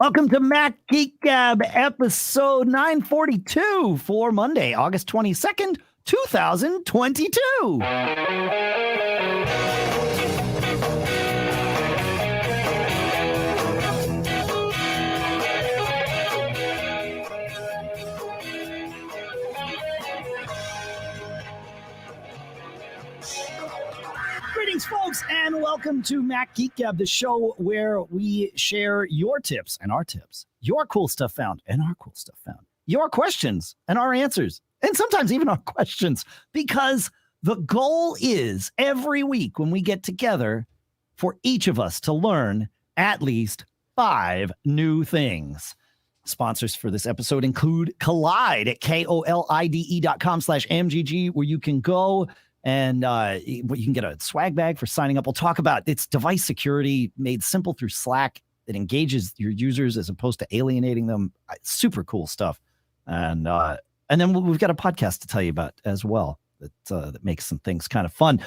Welcome to Mac Geek Gab, episode 942 for Monday, August 22nd, 2022. Greetings, folks, and welcome to Mac Geek Gab, the show where we share your tips and our tips, your cool stuff found and our cool stuff found, your questions and our answers, and sometimes even our questions, because the goal is every week when we get together for each of us to learn at least 5 new things. Sponsors for this episode include Kolide at KOLIDE.com/MGG, where you can go and you can get a swag bag for signing up. We'll talk about its device security made simple through Slack. It engages your users as opposed to alienating them. Super cool stuff. And then we've got a podcast to tell you about as well that makes some things kind of fun.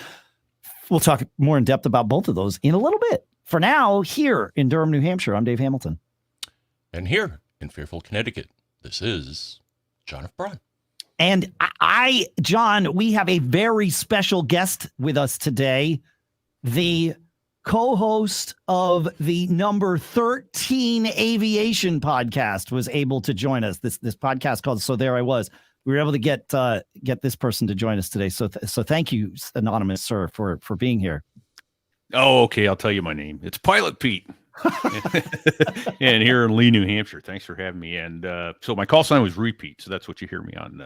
We'll talk more in depth about both of those in a little bit. For now, here in Durham, New Hampshire, I'm Dave Hamilton. And here in Fairfield, Connecticut, this is John F. Braun. And John, we have a very special guest with us today, the co-host of the number 13 Aviation podcast was able to join us. This podcast called So There I Was. We were able to get this person to join us today. So thank you, anonymous sir, for being here. Oh, okay. I'll tell you my name. It's Pilot Pete. And here in Lee, New Hampshire. Thanks for having me. And so my call sign was Repeat. So that's what you hear me on.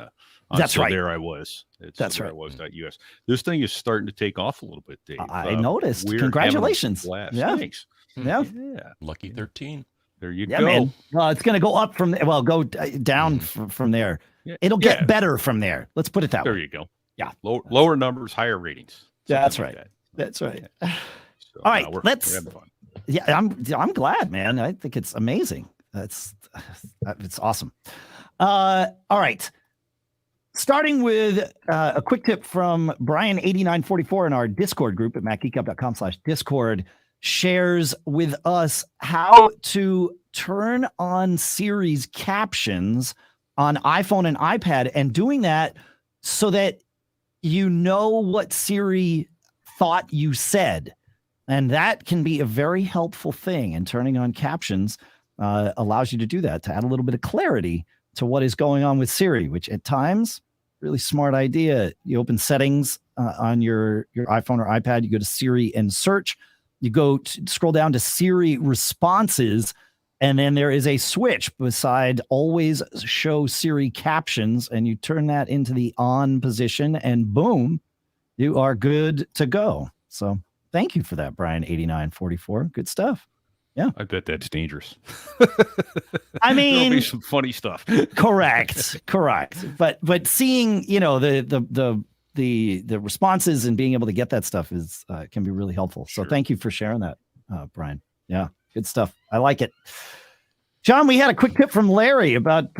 That's so right. There I was. That's right. US. This thing is starting to take off a little bit, Dave. I noticed. Congratulations. Yeah. Thanks. Yeah. Lucky 13. There you Yeah, go. man. It's going to go up from go down from there. Yeah. It'll get better from there. Let's put it that way. There you go. Yeah. Lower numbers, higher ratings. That's right. That's right. So, all right. We're having fun. Yeah, I'm glad, man. I think it's amazing. It's awesome. All right. Starting with a quick tip from Brian8944 in our Discord group at macgeekup.com/Discord, shares with us how to turn on Siri's captions on iPhone and iPad, and doing that so that you know what Siri thought you said. And that can be a very helpful thing. And turning on captions allows you to do that, to add a little bit of clarity to what is going on with Siri, which at times, really smart idea. You open settings on your iPhone or iPad, you go to Siri and search, you go scroll down to Siri responses, and then there is a switch beside always show Siri captions, and you turn that into the on position, and boom, you are good to go. So thank you for that, Brian8944. Good stuff. Yeah. I bet that's dangerous. I mean, there'll be some funny stuff. Correct. But seeing, the responses and being able to get that stuff is can be really helpful. So thank you for sharing that, Brian. Yeah, good stuff. I like it. John, we had a quick tip from Larry about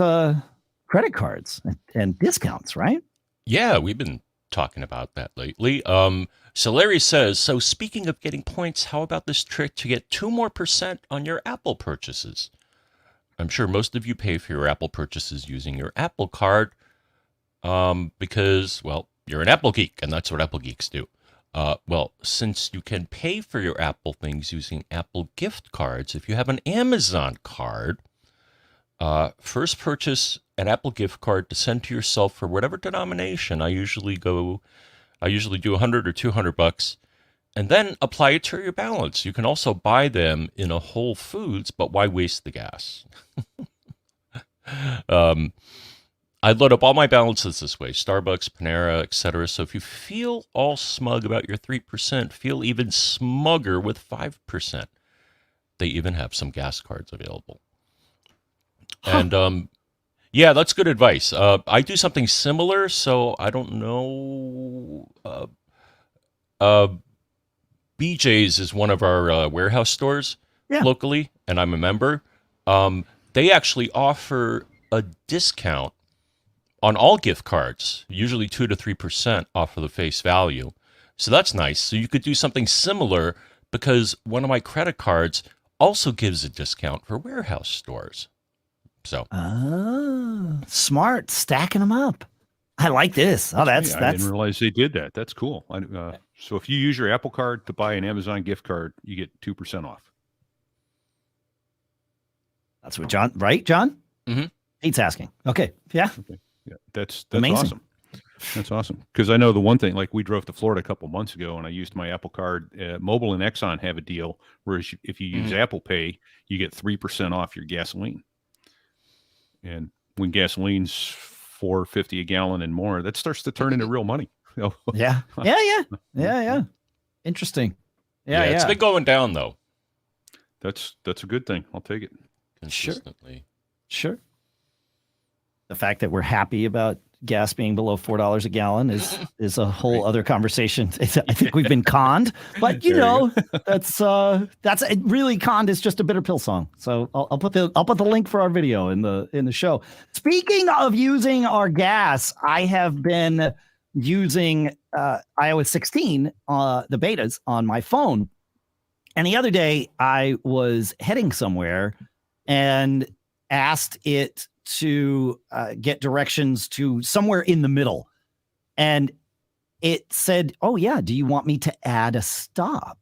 credit cards and discounts, right? Yeah, we've been talking about that lately. So Larry says, so speaking of getting points, how about this trick to get 2% more on your Apple purchases? I'm sure most of you pay for your Apple purchases using your Apple card because, well, you're an Apple geek, and that's what Apple geeks do. Well, since you can pay for your Apple things using Apple gift cards, if you have an Amazon card, first purchase an Apple gift card to send to yourself for whatever denomination. I usually do $100 or $200, and then apply it to your balance. You can also buy them in a Whole Foods, but why waste the gas? I load up all my balances this way: Starbucks, Panera, etc. So if you feel all smug about your 3%, feel even smugger with 5%. They even have some gas cards available. And yeah, that's good advice. I do something similar, so I don't know. BJ's is one of our warehouse stores locally, and I'm a member. They actually offer a discount on all gift cards, usually 2 to 3% off of the face value. So that's nice. So you could do something similar, because one of my credit cards also gives a discount for warehouse stores. So, smart, stacking them up. I like this. Oh, I didn't realize they did that. That's cool. So if you use your Apple Card to buy an Amazon gift card, you get 2% off. That's what John, right, John? Mm-hmm. Pete's asking. Okay. Yeah. Okay. Yeah. That's amazing. Awesome. That's awesome. Because I know the one thing, like we drove to Florida a couple months ago and I used my Apple Card. Mobil and Exxon have a deal where if you use Apple Pay, you get 3% off your gasoline. And when gasoline's $4.50 a gallon and more, that starts to turn into real money. Yeah. Interesting. Yeah. It's been going down though. That's a good thing. I'll take it. Consistently. Sure. The fact that we're happy about gas being below $4 a gallon is a whole other conversation. I think we've been conned, but that's really conned is just a bitter pill song. So I'll put the link for our video in the show. Speaking of using our gas, I have been using iOS 16, the betas on my phone. And the other day I was heading somewhere and asked it to get directions to somewhere in the middle. And it said, oh yeah, do you want me to add a stop?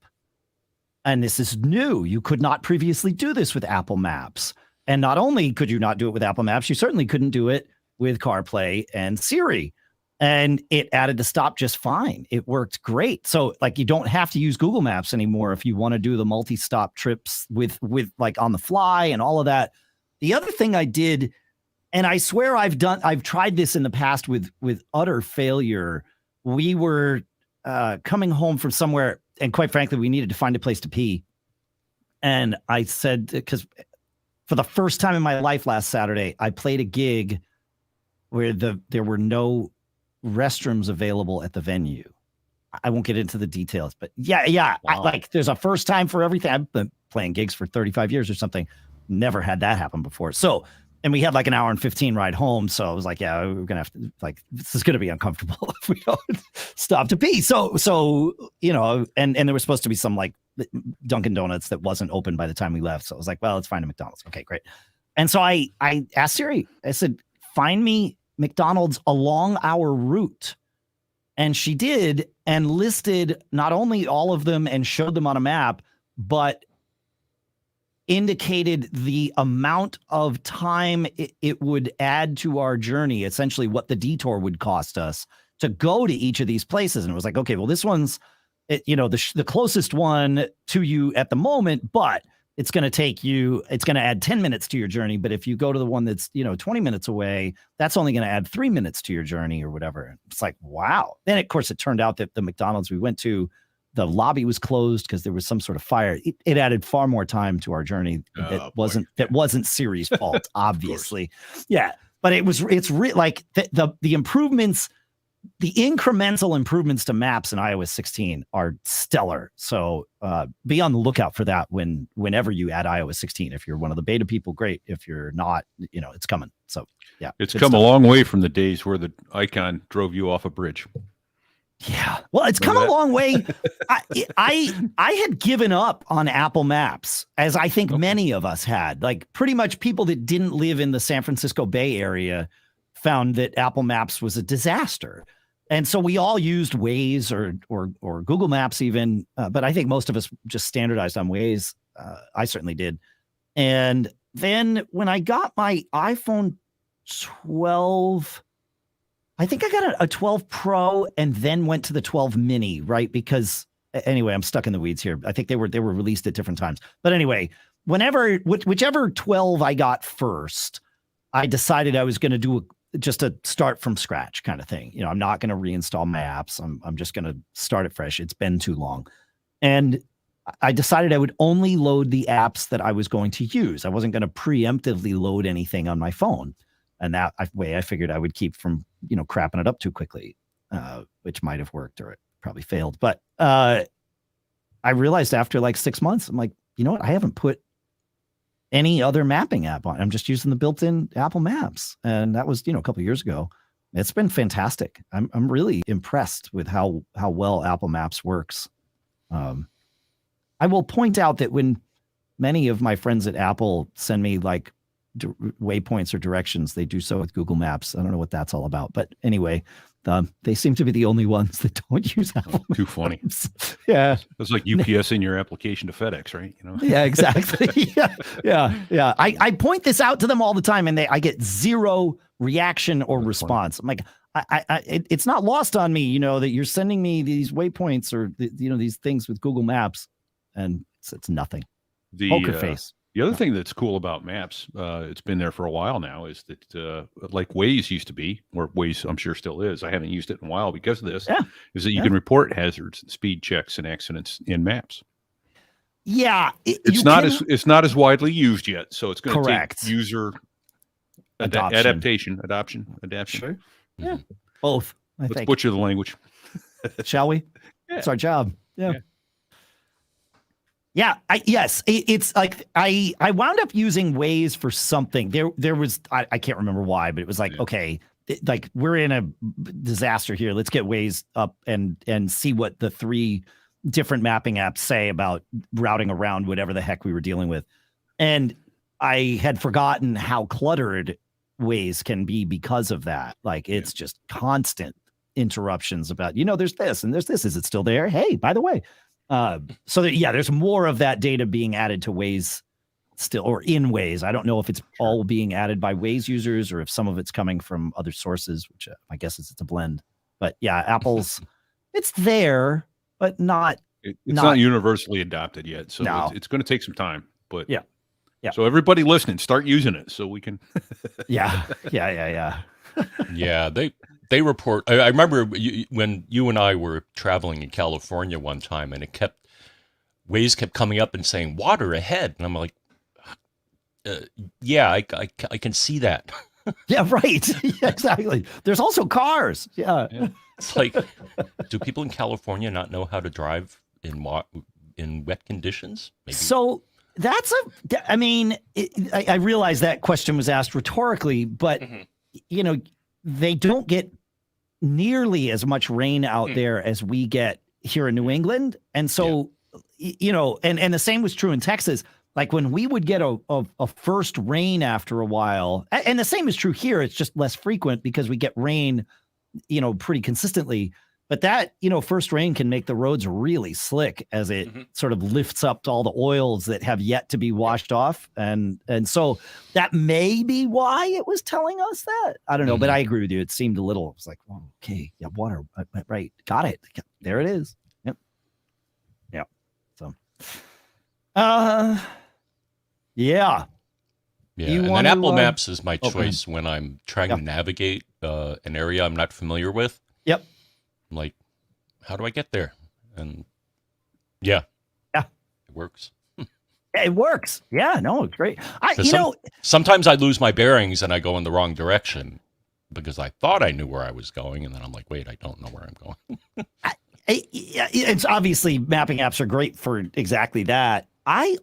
And this is new. You could not previously do this with Apple Maps. And not only could you not do it with Apple Maps, you certainly couldn't do it with CarPlay and Siri. And it added the stop just fine. It worked great. So like you don't have to use Google Maps anymore if you want to do the multi-stop trips with like on the fly and all of that. The other thing I did, and I swear I've tried this in the past with utter failure. We were coming home from somewhere, and quite frankly, we needed to find a place to pee. And I said, because for the first time in my life last Saturday, I played a gig where there were no restrooms available at the venue. I won't get into the details, but yeah. Wow. There's a first time for everything. I've been playing gigs for 35 years or something. Never had that happen before. So, and we had like an hour and 15 ride home. So I was like, yeah, we're going to have to, this is going to be uncomfortable if we don't stop to pee. So, and there was supposed to be some like Dunkin' Donuts that wasn't open by the time we left. So I was like, well, let's find a McDonald's. Okay, great. And so I asked Siri, I said, find me McDonald's along our route. And she did, and listed not only all of them and showed them on a map, but indicated the amount of time it would add to our journey, essentially what the detour would cost us to go to each of these places. And it was like, okay, well, this one's, the closest one to you at the moment, but it's going to add 10 minutes to your journey. But if you go to the one that's, 20 minutes away, that's only going to add 3 minutes to your journey or whatever. It's like, wow. Then, of course, it turned out that the McDonald's we went to, the lobby was closed because there was some sort of fire. It added far more time to our journey. That wasn't Siri's fault, obviously. Yeah, but the improvements, the incremental improvements to maps in iOS 16 are stellar. So be on the lookout for that whenever you add iOS 16. If you're one of the beta people, great. If you're not, it's coming. So yeah, it's come a long way from the days where the icon drove you off a bridge. Yeah. Well, it's come a long way. I had given up on Apple Maps, as I think many of us had. Like pretty much people that didn't live in the San Francisco Bay Area found that Apple Maps was a disaster. And so we all used Waze or Google Maps even, but I think most of us just standardized on Waze. I certainly did. And then when I got my iPhone 12, I think I got a 12 Pro and then went to the 12 Mini, right? Because anyway, I'm stuck in the weeds here. I think they were released at different times. But anyway, whichever 12 I got first, I decided I was going to do just a start from scratch kind of thing. I'm not going to reinstall my apps. I'm just going to start it fresh. It's been too long. And I decided I would only load the apps that I was going to use. I wasn't going to preemptively load anything on my phone. And that way I figured I would keep from, crapping it up too quickly, which might have worked or it probably failed. But I realized after like 6 months, I'm like, you know what? I haven't put any other mapping app on. I'm just using the built-in Apple Maps. And that was, a couple of years ago. It's been fantastic. I'm really impressed with how well Apple Maps works. I will point out that when many of my friends at Apple send me like waypoints or directions. They do so with Google Maps. I don't know what that's all about, but anyway, they seem to be the only ones that don't use Apple. Too funny. Yeah, it's like UPS in your application to FedEx, right? You know. Yeah, exactly. Yeah. I point this out to them all the time, and I get zero reaction or response. I'm like, it's not lost on me, that you're sending me these waypoints or these things with Google Maps, and it's nothing. Poker face. The other thing that's cool about Maps, it's been there for a while now, is that like Waze used to be, or Waze I'm sure still is, I haven't used it in a while because of this, is that you can report hazards, speed checks, and accidents in Maps. Yeah. It's not as widely used yet, so it's going to take user adoption. Sure. Yeah. Both, Let's butcher the language. Shall we? Yeah. It's our job. Yeah. Yes. It's like I wound up using Waze for something. There was I can't remember why, but it was like, okay, like we're in a disaster here. Let's get Waze up and see what the 3 different mapping apps say about routing around whatever the heck we were dealing with. And I had forgotten how cluttered Waze can be because of that. Like it's just constant interruptions about, there's this and there's this. Is it still there? Hey, by the way. So there's more of that data being added to Waze still, or in Waze. I don't know if it's all being added by Waze users or if some of it's coming from other sources, which I guess it's a blend. But yeah, Apple's, it's there, but not. It's not universally adopted yet, so it's going to take some time. But yeah. So everybody listening, start using it so we can. Yeah. Yeah, they report. I remember when you and I were traveling in California one time, and Waze kept coming up and saying water ahead, and I'm like, I can see that. Yeah, right. Yeah, exactly. There's also cars. Yeah. It's like, do people in California not know how to drive in wet conditions? Maybe. So that's I realize that question was asked rhetorically, but they don't get nearly as much rain out there as we get here in New England. And so, and the same was true in Texas. Like when we would get a first rain after a while, and the same is true here. It's just less frequent because we get rain, pretty consistently. But that, first rain can make the roads really slick as it sort of lifts up to all the oils that have yet to be washed off. And so that may be why it was telling us that. I don't know, but I agree with you. It seemed a little, it was like, oh, okay, yeah, water, right. Got it. There it is. Yep. Yeah. So, yeah. Yeah, and then Apple Maps is my choice when I'm trying to navigate an area I'm not familiar with. Yep. I'm like, how do I get there? And yeah, it works. It works. Yeah, no, it's great. Sometimes I lose my bearings and I go in the wrong direction because I thought I knew where I was going, and then I'm like, wait, I don't know where I'm going. It's obviously mapping apps are great for exactly that. I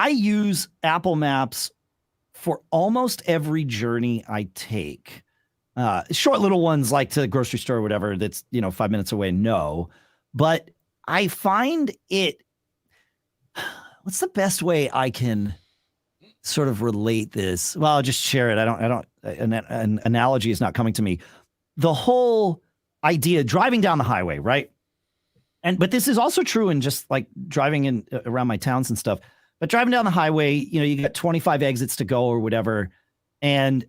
use Apple Maps for almost every journey I take. Short little ones like to the grocery store or whatever that's 5 minutes away. No, but I find it. What's the best way I can sort of relate this? Well, I'll just share it. An analogy is not coming to me. The whole idea driving down the highway, right? But this is also true in just like driving in around my towns and stuff. But driving down the highway, you got 25 exits to go or whatever, and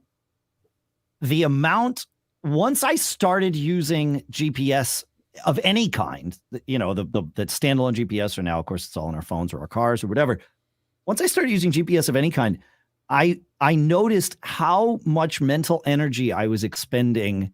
the amount, once I started using GPS of any kind, the standalone GPS, or now, of course, it's all in our phones or our cars or whatever. Once I started using GPS of any kind, I noticed how much mental energy I was expending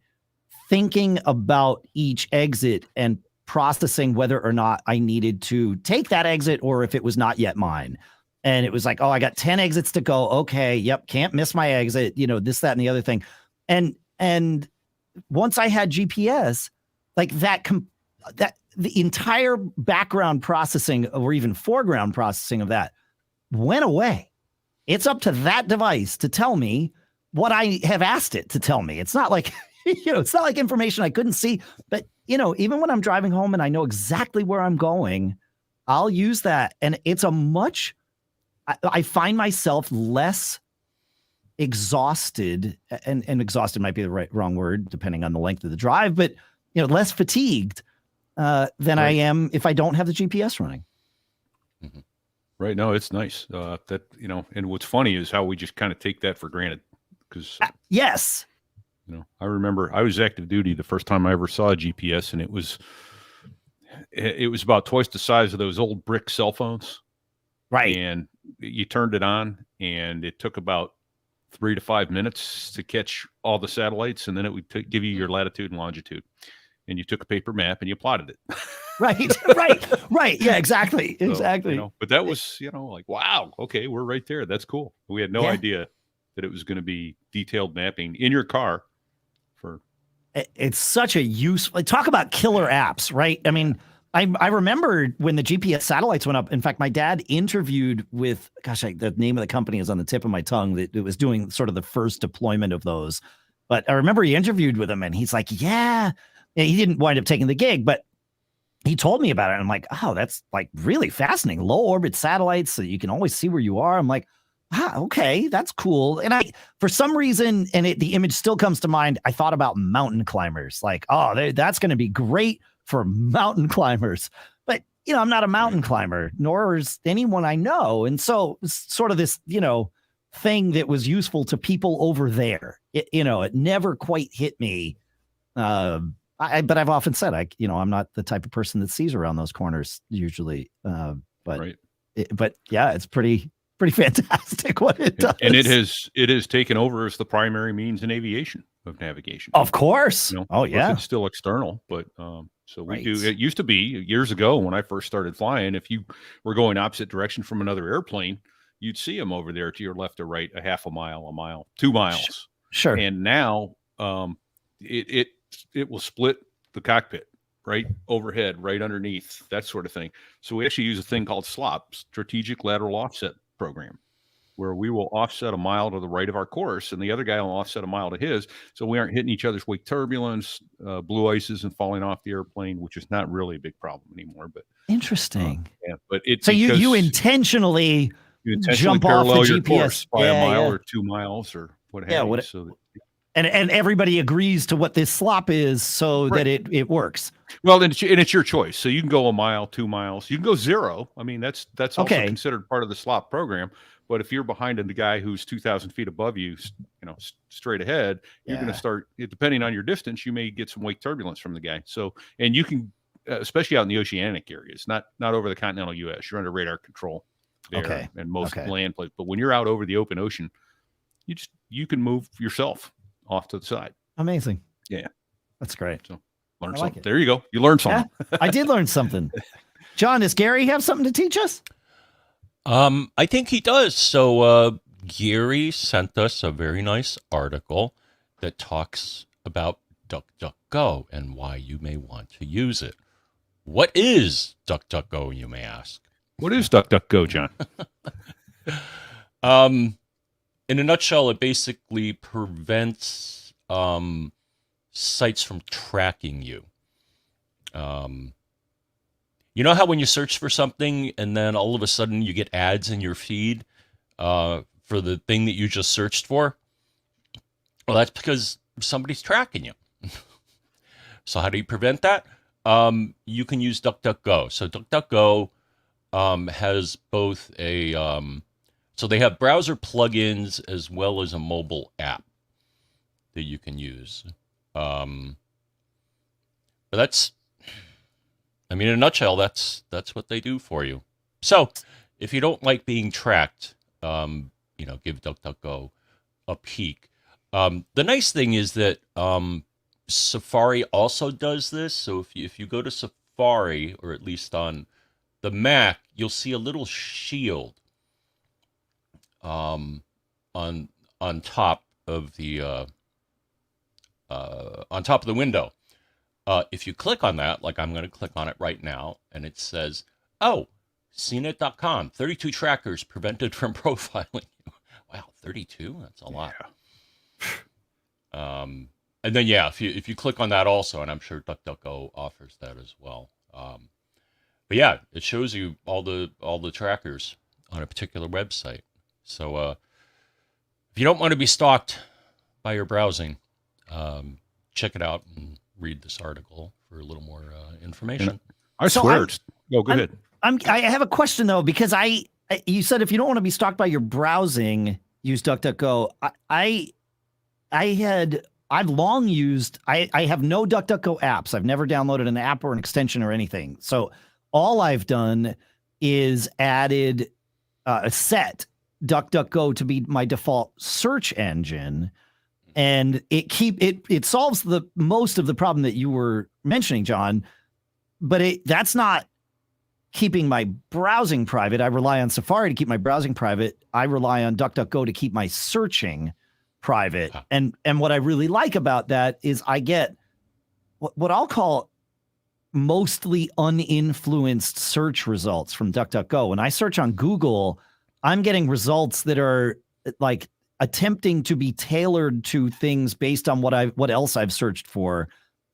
thinking about each exit and processing whether or not I needed to take that exit or if it was not yet mine. And it was like, oh, I got 10 exits to go. Okay. Yep. Can't miss my exit, this, that, and the other thing. And once I had GPS, like that the entire background processing or even foreground processing of that went away. It's up to that device to tell me what I have asked it to tell me. It's not like, it's not like information I couldn't see, but even when I'm driving home and I know exactly where I'm going, I'll use that. And it's a much, I find myself less exhausted, and exhausted might be the wrong word, depending on the length of the drive, but less fatigued than I am if I don't have the GPS running. Mm-hmm. Right. No, it's nice. That, and what's funny is how we just kind of take that for granted. Because yes, I remember I was active duty the first time I ever saw a GPS, and it was about twice the size of those old brick cell phones. Right. And you turned it on, and it took about 3 to 5 minutes to catch all the satellites, and then it would give you your latitude and longitude. And you took a paper map and you plotted it. Right. Yeah, exactly. So, but that was, like, wow, okay, we're right there. That's cool. We had no idea that it was going to be detailed mapping in your car. It's such a useful, talk about killer apps, right? I mean, I remember when the GPS satellites went up. In fact, my dad interviewed with, the name of the company is on the tip of my tongue, that it was doing sort of the first deployment of those. But I remember he interviewed with him, and he's like, yeah, he didn't wind up taking the gig, but he told me about it. And I'm like, oh, that's like really fascinating. Low orbit satellites, so you can always see where you are. I'm like, okay, that's cool. And for some reason, and the image still comes to mind, I thought about mountain climbers. Like, oh, that's going to be great for mountain climbers. But, I'm not a mountain climber, nor is anyone I know. And so it's sort of this, thing that was useful to people over there. It never quite hit me. But I've often said, I'm not the type of person that sees around those corners usually. But yeah, it's pretty fantastic what it does. And it has taken over as the primary means in aviation of navigation. Of course. Oh yeah. It's still external, but so we do. It used to be years ago when I first started flying, if you were going opposite direction from another airplane, you'd see them over there to your left or right, a half a mile, 2 miles. Sure. And now it will split the cockpit right overhead, right underneath, that sort of thing. So we actually use a thing called SLOP, Strategic Lateral Offset Program, where we will offset a mile to the right of our course, and the other guy will offset a mile to his, so we aren't hitting each other's wake turbulence, blue ices, and falling off the airplane, which is not really a big problem anymore. But interesting. But it so you intentionally jump parallel off the your GPS course by a mile or 2 miles or what have you. So and everybody agrees to what this slop is, so that it works. Well, and it's your choice. So you can go a mile, 2 miles. You can go 0. I mean, that's also considered part of the slop program. But if you're behind a guy who's 2,000 feet above you, straight ahead, you're going to start, depending on your distance, you may get some wake turbulence from the guy. So, and you can, especially out in the oceanic areas, not over the continental U.S., you're under radar control there and most land places. But when you're out over the open ocean, you can move yourself off to the side. Amazing. Yeah. That's great. So learn something. There you go. You learned something. Yeah, I did learn something. John, does Gary have something to teach us? I think he does. So Gary sent us a very nice article that talks about DuckDuckGo and why you may want to use it. What is DuckDuckGo, you may ask? What is DuckDuckGo, John? In a nutshell, it basically prevents sites from tracking you. You know how when you search for something and then all of a sudden you get ads in your feed for the thing that you just searched for? Well, that's because somebody's tracking you. So how do you prevent that? You can use DuckDuckGo. So DuckDuckGo has both a... so they have browser plugins as well as a mobile app that you can use. But that's... I mean, in a nutshell, that's what they do for you. So, if you don't like being tracked, give DuckDuckGo a peek. The nice thing is that Safari also does this. So if you go to Safari, or at least on the Mac, you'll see a little shield on top of the window. If you click on that, like I'm going to click on it right now, and it says, CNET.com, 32 trackers prevented from profiling you. Wow, 32? That's a lot. Yeah. And then, if you click on that also, and I'm sure DuckDuckGo offers that as well. But yeah, it shows you all the trackers on a particular website. So if you don't want to be stalked by your browsing, check it out and read this article for a little more information. I swear it's. Go ahead. I have a question though, because you said if you don't want to be stalked by your browsing, use DuckDuckGo. I've long used. I have no DuckDuckGo apps. I've never downloaded an app or an extension or anything. So all I've done is added set DuckDuckGo to be my default search engine, and it solves the most of the problem that you were mentioning, John. But that's not keeping my browsing private. I rely on Safari to keep my browsing private. I rely on DuckDuckGo to keep my searching private. And what I really like about that is I get what I'll call mostly uninfluenced search results from DuckDuckGo. When I search on Google, I'm getting results that are like attempting to be tailored to things based on what else I've searched for.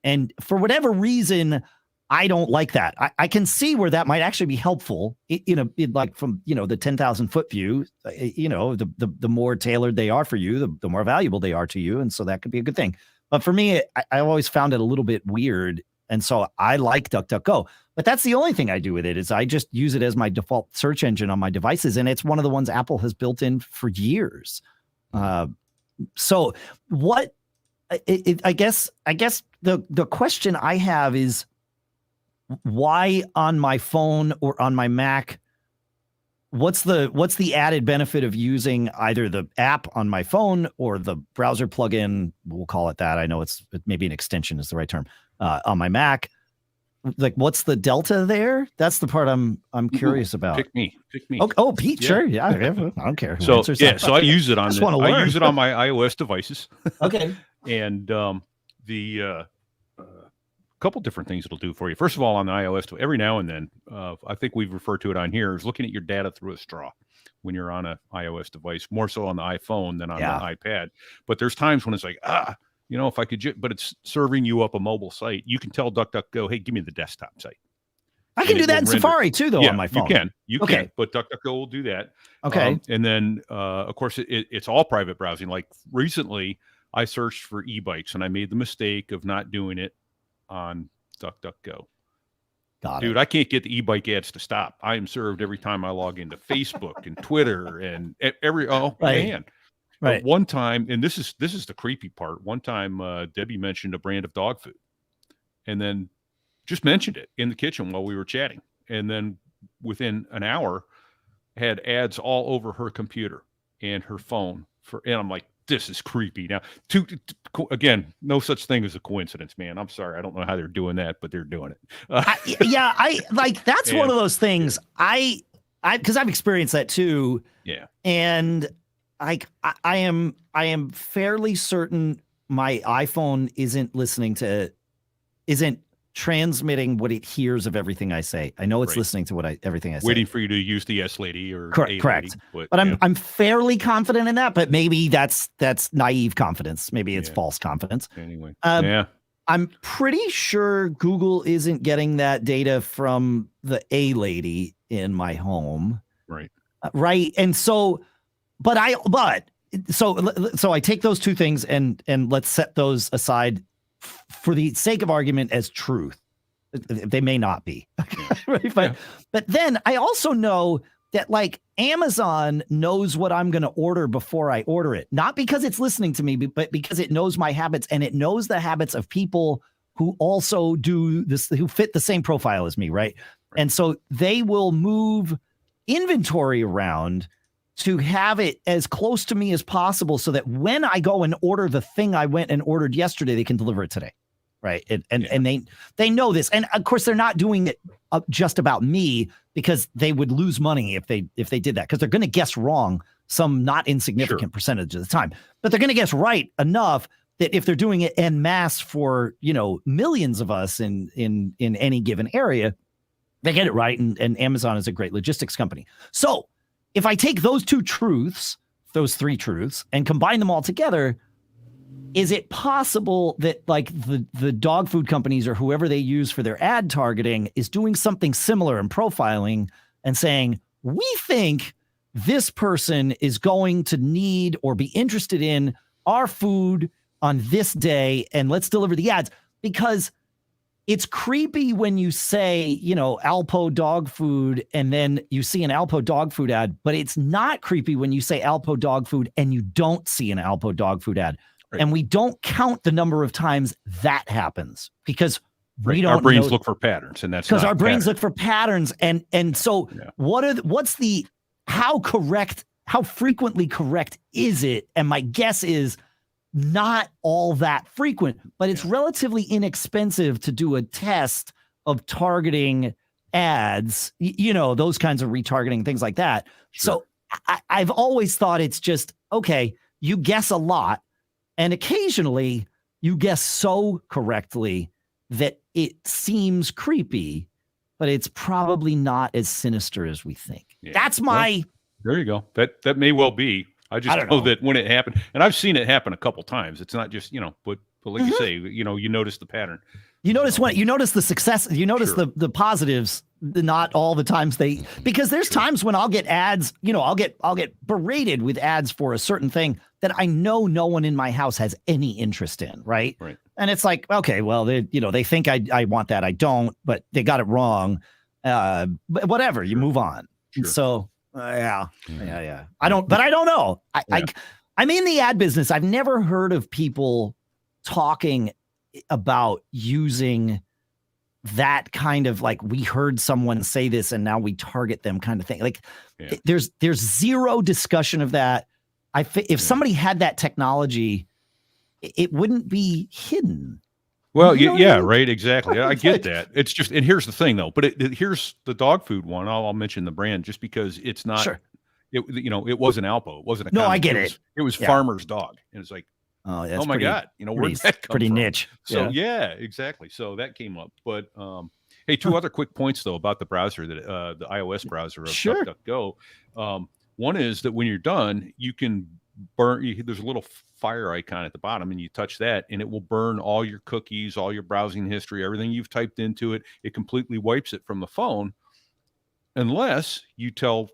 And for whatever reason, I don't like that. I can see where that might actually be helpful, like from, the 10,000 foot view, the more tailored they are for you, the more valuable they are to you. And so that could be a good thing. But for me, I always found it a little bit weird. And so I like DuckDuckGo, but that's the only thing I do with it is I just use it as my default search engine on my devices. And it's one of the ones Apple has built in for years. So what I guess the question I have is, why on my phone or on my Mac? What's the added benefit of using either the app on my phone or the browser plugin? We'll call it that. I know it's maybe an extension is the right term on my Mac. Like, what's the delta there? That's the part I'm curious about. Pick me. Oh, Pete, yeah. Sure, yeah, I don't care. So I use it on I use it on my iOS devices. Okay, and the couple different things it'll do for you. First of all, on the iOS, every now and then, I think we've referred to it on here, is looking at your data through a straw when you're on an iOS device, more so on the iPhone than on the iPad. But there's times when it's like, if I could, but it's serving you up a mobile site. You can tell DuckDuckGo, hey, give me the desktop site. I can do that in Safari too, though, on my phone. You can, but DuckDuckGo will do that. Okay. And then, of course, it's all private browsing. Like recently, I searched for e-bikes, and I made the mistake of not doing it on DuckDuckGo. Dude, I can't get the e-bike ads to stop. I am served every time I log into Facebook and Twitter and man. Right. But one time, and this is the creepy part. One time, Debbie mentioned a brand of dog food, and then just mentioned it in the kitchen while we were chatting, and then within an hour, had ads all over her computer and her phone and I'm like, this is creepy. Now, again, no such thing as a coincidence, man. I'm sorry. I don't know how they're doing that, but they're doing it. I like, that's one of those things because I've experienced that too. Yeah. And I am fairly certain my iPhone isn't transmitting what it hears of everything I say. I know it's listening to everything I say. Waiting for you to use the S lady or correct. But I'm fairly confident in that. But maybe that's naive confidence. Maybe it's false confidence. Anyway, I'm pretty sure Google isn't getting that data from the A lady in my home. Right. Right. And so, so I take those two things and let's set those aside for the sake of argument as truth. They may not be. Right? But then I also know that like Amazon knows what I'm going to order before I order it, not because it's listening to me, but because it knows my habits, and it knows the habits of people who also do this, who fit the same profile as me. Right. And so they will move inventory around to have it as close to me as possible so that when I go and order the thing I went and ordered yesterday, they can deliver it today. Right. And they know this. And of course, they're not doing it just about me, because they would lose money if they did that, because they're going to guess wrong some not insignificant percentage of the time. But they're going to guess right enough that if they're doing it en masse for, millions of us in any given area, they get it right. And Amazon is a great logistics company. So if I take those three truths, and combine them all together, is it possible that like the dog food companies or whoever they use for their ad targeting is doing something similar in profiling and saying, we think this person is going to need or be interested in our food on this day, and let's deliver the ads? Because it's creepy when you say, you know, Alpo dog food, and then you see an Alpo dog food ad, but it's not creepy when you say Alpo dog food and you don't see an Alpo dog food ad. Right. And we don't count the number of times that happens because we don't. Our brains look for patterns, and that's because our brains look for patterns. And so how frequently correct is it? And my guess is not all that frequent, but it's relatively inexpensive to do a test of targeting ads, you know, those kinds of retargeting, things like that. Sure. So I've always thought it's just, okay, you guess a lot, and occasionally you guess so correctly that it seems creepy, but it's probably not as sinister as we think. Yeah. That's my... There you go. That may well be. I just know that when it happened, and I've seen it happen a couple times. It's not just, you know, but like you say, you know, you notice the pattern. You notice you notice the success, you notice the positives, not all the times because there's times when I'll get ads, you know, I'll get berated with ads for a certain thing that I know no one in my house has any interest in. Right. And it's like, okay, well, they think I want that. I don't, but they got it wrong. But whatever, you move on. Sure. So yeah. I don't know. I'm in the ad business. I've never heard of people talking about using that kind of like, we heard someone say this and now we target them kind of thing. Like there's zero discussion of that. If somebody had that technology, it wouldn't be hidden. Well, right. Exactly. I get that. It's just, and here's the thing though, but here's the dog food one. I'll mention the brand just because it's not, it wasn't Alpo. It wasn't I get it. It was Farmer's Dog. And it's like, oh my God, you know, where'd that come pretty from? Niche. So exactly. So that came up, but, hey, two other quick points though, about the browser that, the iOS browser of DuckDuckGo. One is that when you're done, you can there's a little fire icon at the bottom and you touch that and it will burn all your cookies, all your browsing history, everything you've typed into it. It completely wipes it from the phone unless you tell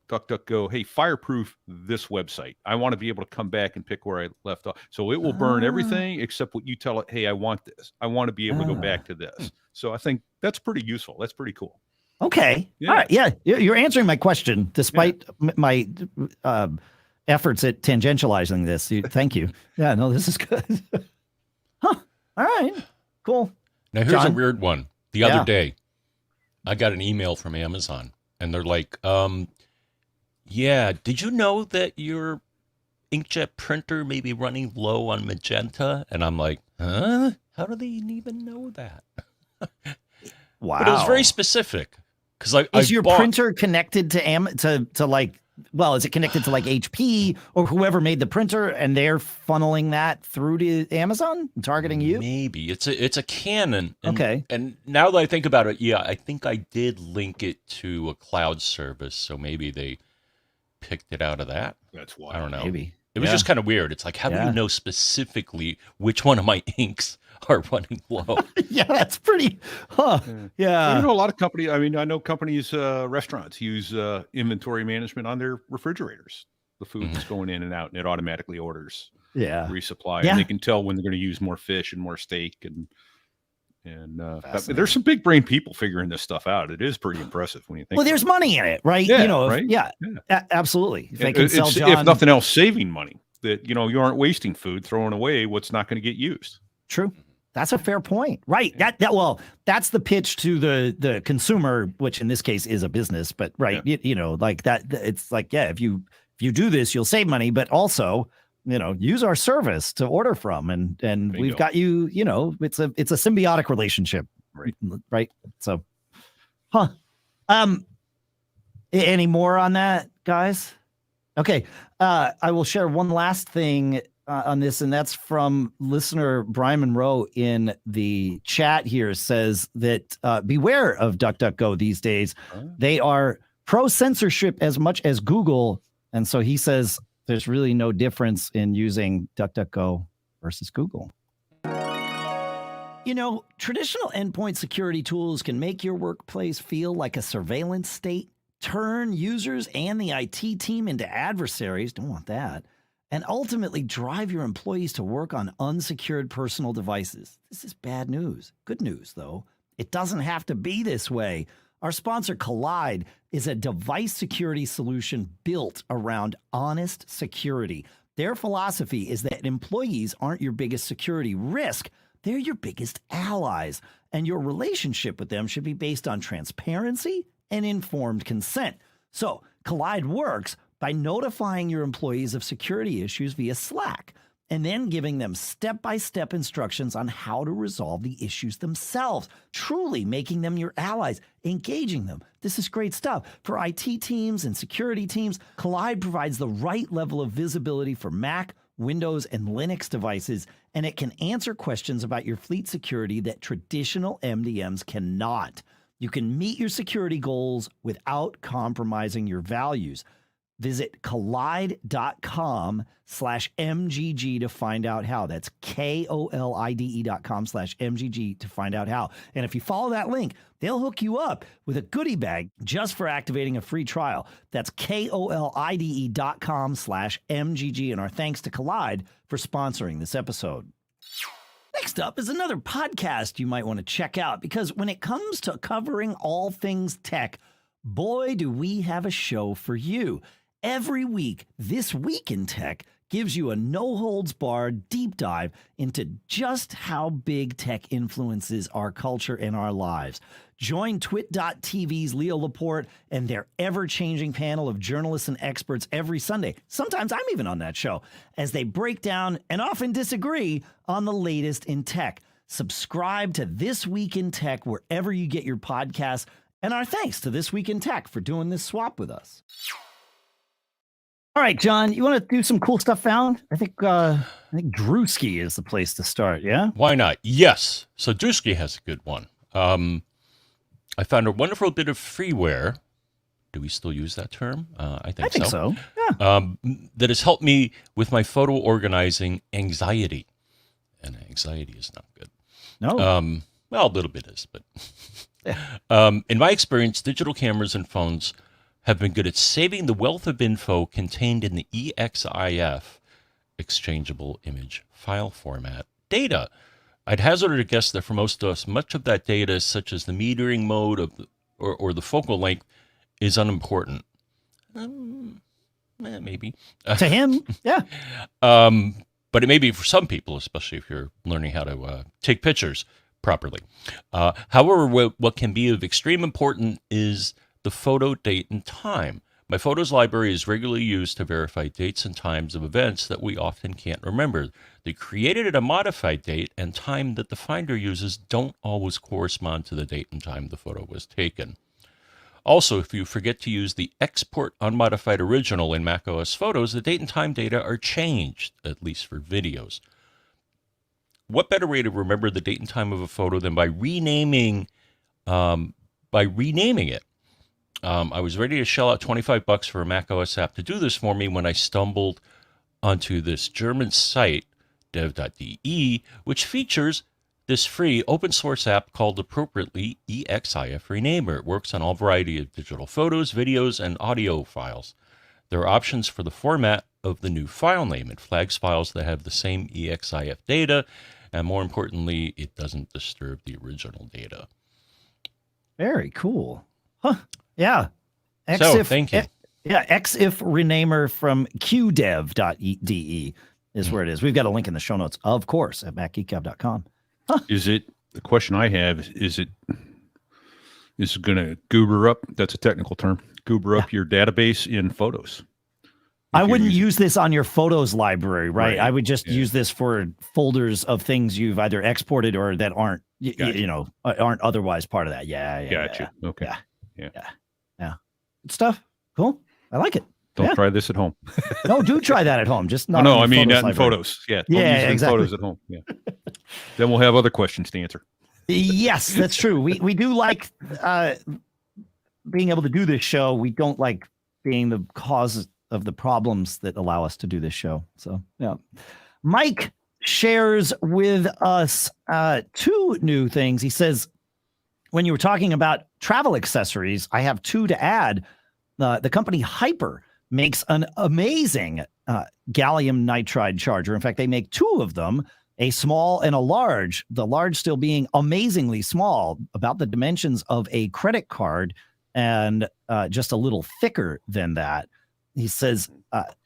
DuckDuckGo, hey, fireproof this website. I want to be able to come back and pick where I left off. So it will burn everything except what you tell it, hey, I want this. I want to be able to go back to this. So I think that's pretty useful. That's pretty cool. Okay. Yeah. All right. Yeah. You're answering my question despite my efforts at tangentializing this. Thank you. Yeah, no, this is good. Huh. All right. Cool. Now here's a weird one. The other day, I got an email from Amazon and they're like, did you know that your inkjet printer may be running low on magenta? And I'm like, huh? How do they even know that? Wow. But it was very specific. Because is your printer connected to like, well, is it connected to like HP or whoever made the printer and they're funneling that through to Amazon and targeting you? Maybe it's a Canon. Okay. And now that I think about it, I think I did link it to a cloud service. So maybe they picked it out of that. That's wild. I don't know. Maybe. It was just kind of weird. It's like, how do you know specifically which one of my inks are running low? Yeah, that's pretty. Huh. Yeah. You know, a lot of companies. I mean, I know companies, restaurants use inventory management on their refrigerators. The food that's going in and out, and it automatically orders. Resupply, and they can tell when they're going to use more fish and more steak, and there's some big brain people figuring this stuff out. It is pretty impressive when you think. Well, there's money in it, right? Yeah, you know, right? Absolutely. If they can sell if nothing else, saving money. That you aren't wasting food, throwing away what's not going to get used. True. That's a fair point. Right. Well, that's the pitch to the consumer, which in this case is a business, but you know, like that, it's like, if you do this, you'll save money, but also, you know, use our service to order from. And we've got you, you know, it's a symbiotic relationship. Right. So, any more on that, guys? Okay. I will share one last thing on this, and that's from listener Brian Monroe in the chat here. Says that beware of DuckDuckGo these days. They are pro censorship as much as Google, and so he says there's really no difference in using DuckDuckGo versus Google. You know, traditional endpoint security tools can make your workplace feel like a surveillance state, turn users and the IT team into adversaries, don't want that, and ultimately drive your employees to work on unsecured personal devices. This is bad news. Good news, though. It doesn't have to be this way. Our sponsor, Kolide, is a device security solution built around honest security. Their philosophy is that employees aren't your biggest security risk. They're your biggest allies, and your relationship with them should be based on transparency and informed consent. So Kolide works by notifying your employees of security issues via Slack and then giving them step-by-step instructions on how to resolve the issues themselves, truly making them your allies, engaging them. This is great stuff. For IT teams and security teams, Kolide provides the right level of visibility for Mac, Windows, and Linux devices, and it can answer questions about your fleet security that traditional MDMs cannot. You can meet your security goals without compromising your values. Visit kolide.com/MGG to find out how. That's KOLIDE.com/MGG to find out how. And if you follow that link, they'll hook you up with a goodie bag just for activating a free trial. That's KOLIDE.com/MGG. And our thanks to Kolide for sponsoring this episode. Next up is another podcast you might want to check out, because when it comes to covering all things tech, boy, do we have a show for you. Every week, This Week in Tech gives you a no-holds-barred deep dive into just how big tech influences our culture and our lives. Join Twit.tv's Leo Laporte and their ever-changing panel of journalists and experts every Sunday. Sometimes I'm even on that show, as they break down and often disagree on the latest in tech. Subscribe to This Week in Tech wherever you get your podcasts, and our thanks to This Week in Tech for doing this swap with us. All right, John, you want to do some cool stuff found? I think Drewski is the place to start, yeah? Why not? Yes. So Drewski has a good one. I found a wonderful bit of freeware. Do we still use that term? I think so. Yeah. That has helped me with my photo organizing anxiety. And anxiety is not good. No. Well, a little bit is, but in my experience, digital cameras and phones have been good at saving the wealth of info contained in the EXIF, exchangeable image file format, data. I'd hazard a guess that for most of us, much of that data, such as the metering mode of or the focal length, is unimportant. Maybe. To him, yeah. But it may be for some people, especially if you're learning how to take pictures properly. However, what can be of extreme importance is the photo date and time. My photos library is regularly used to verify dates and times of events that we often can't remember. The created at a modified date and time that the Finder uses don't always correspond to the date and time the photo was taken. Also, if you forget to use the Export Unmodified Original in macOS Photos, the date and time data are changed, at least for videos. What better way to remember the date and time of a photo than by renaming it? I was ready to shell out $25 for a macOS app to do this for me when I stumbled onto this German site, dev.de, which features this free open source app called appropriately EXIF-Renamer. It works on all variety of digital photos, videos, and audio files. There are options for the format of the new file name. It flags files that have the same EXIF data, and more importantly, it doesn't disturb the original data. Very cool. Huh. Yeah. Thank you. EXIF-Renamer from qdev.de is where it is. We've got a link in the show notes, of course, at macgeekgab.com. Is it, the question I have, is it going to goober up, that's a technical term, goober up your database in photos? I wouldn't use this on your photos library, right? I would just use this for folders of things you've either exported or that aren't, aren't otherwise part of that. Gotcha. Okay. Yeah. Good stuff. Cool. I like it. Don't try this at home. No, do try that at home. Just not. No, I mean not in photos. Yeah. Don't use it in exactly. photos at home. Yeah. Then we'll have other questions to answer. Yes, that's true. We do like being able to do this show. We don't like being the cause of the problems that allow us to do this show. So yeah, Mike, shares with us two new things. He says, when you were talking about travel accessories, I have two to add. The company Hyper makes an amazing gallium nitride charger. In fact, they make two of them, a small and a large, the large still being amazingly small, about the dimensions of a credit card, and just a little thicker than that. He says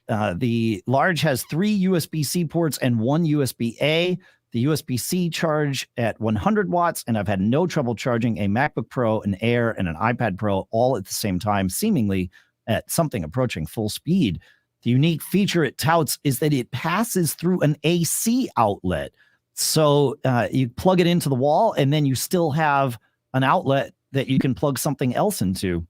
the large has 3 USB-C ports and 1 USB-A. The USB-C charge at 100 watts, and I've had no trouble charging a MacBook Pro, an Air, and an iPad Pro all at the same time, seemingly at something approaching full speed. The unique feature it touts is that it passes through an AC outlet. So you plug it into the wall, and then you still have an outlet that you can plug something else into.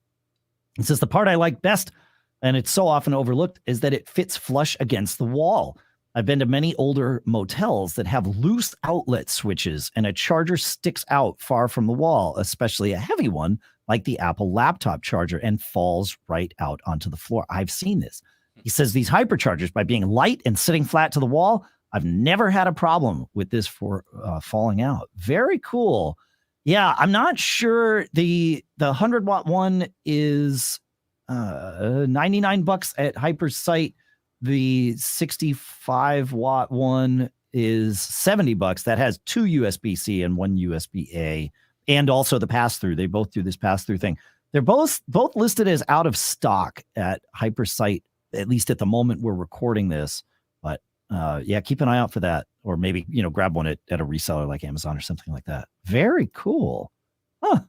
It says the part I like best, and it's so often overlooked, is that it fits flush against the wall. I've been to many older motels that have loose outlet switches, and a charger sticks out far from the wall, especially a heavy one like the Apple laptop charger, and falls right out onto the floor. I've seen this. He says these hyperchargers, by being light and sitting flat to the wall, I've never had a problem with this for falling out. Very cool. Yeah, I'm not sure. The 100-watt one is $99 at Hyper's site. The 65-watt one is $70. That has 2 USB-C and 1 USB-A, and also the pass-through. They both do this pass-through thing. They're both listed as out of stock at Hyper's site, at least at the moment we're recording this. But yeah, keep an eye out for that, or maybe grab one at a reseller like Amazon or something like that. Very cool. Huh.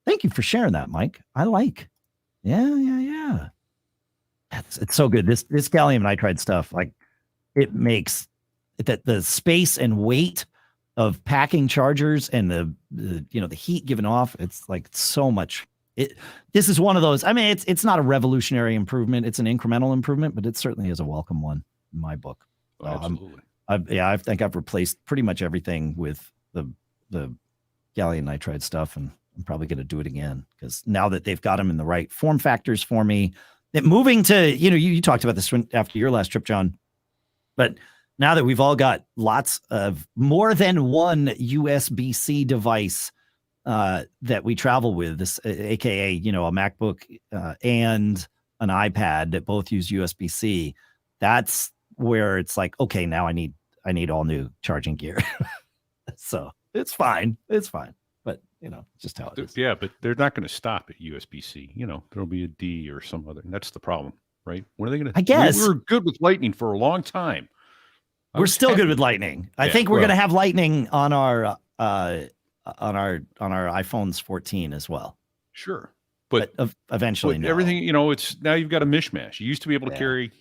Thank you for sharing that, Mike. I like. Yeah. It's so good. This gallium nitride stuff, like, it makes that the space and weight of packing chargers and the heat given off. It's like so much. This is one of those. I mean, it's not a revolutionary improvement. It's an incremental improvement, but it certainly is a welcome one in my book. Absolutely. I think I've replaced pretty much everything with the gallium nitride stuff, and I'm probably going to do it again, because now that they've got them in the right form factors for me, that moving to, you talked about this after your last trip, John, but now that we've all got lots of more than one USB-C device that we travel with, this AKA, a MacBook and an iPad that both use USB-C, that's where it's like, okay, now I need all new charging gear. So it's fine. But just how it is. Yeah, but they're not going to stop at USB-C. There'll be a D or some other. And that's the problem, right? When are they going to? I guess we were good with Lightning for a long time. We're still good with Lightning. I think we're going to have Lightning on our iPhones 14 as well. Sure, but eventually, no. Everything it's now you've got a mishmash. You used to be able to carry,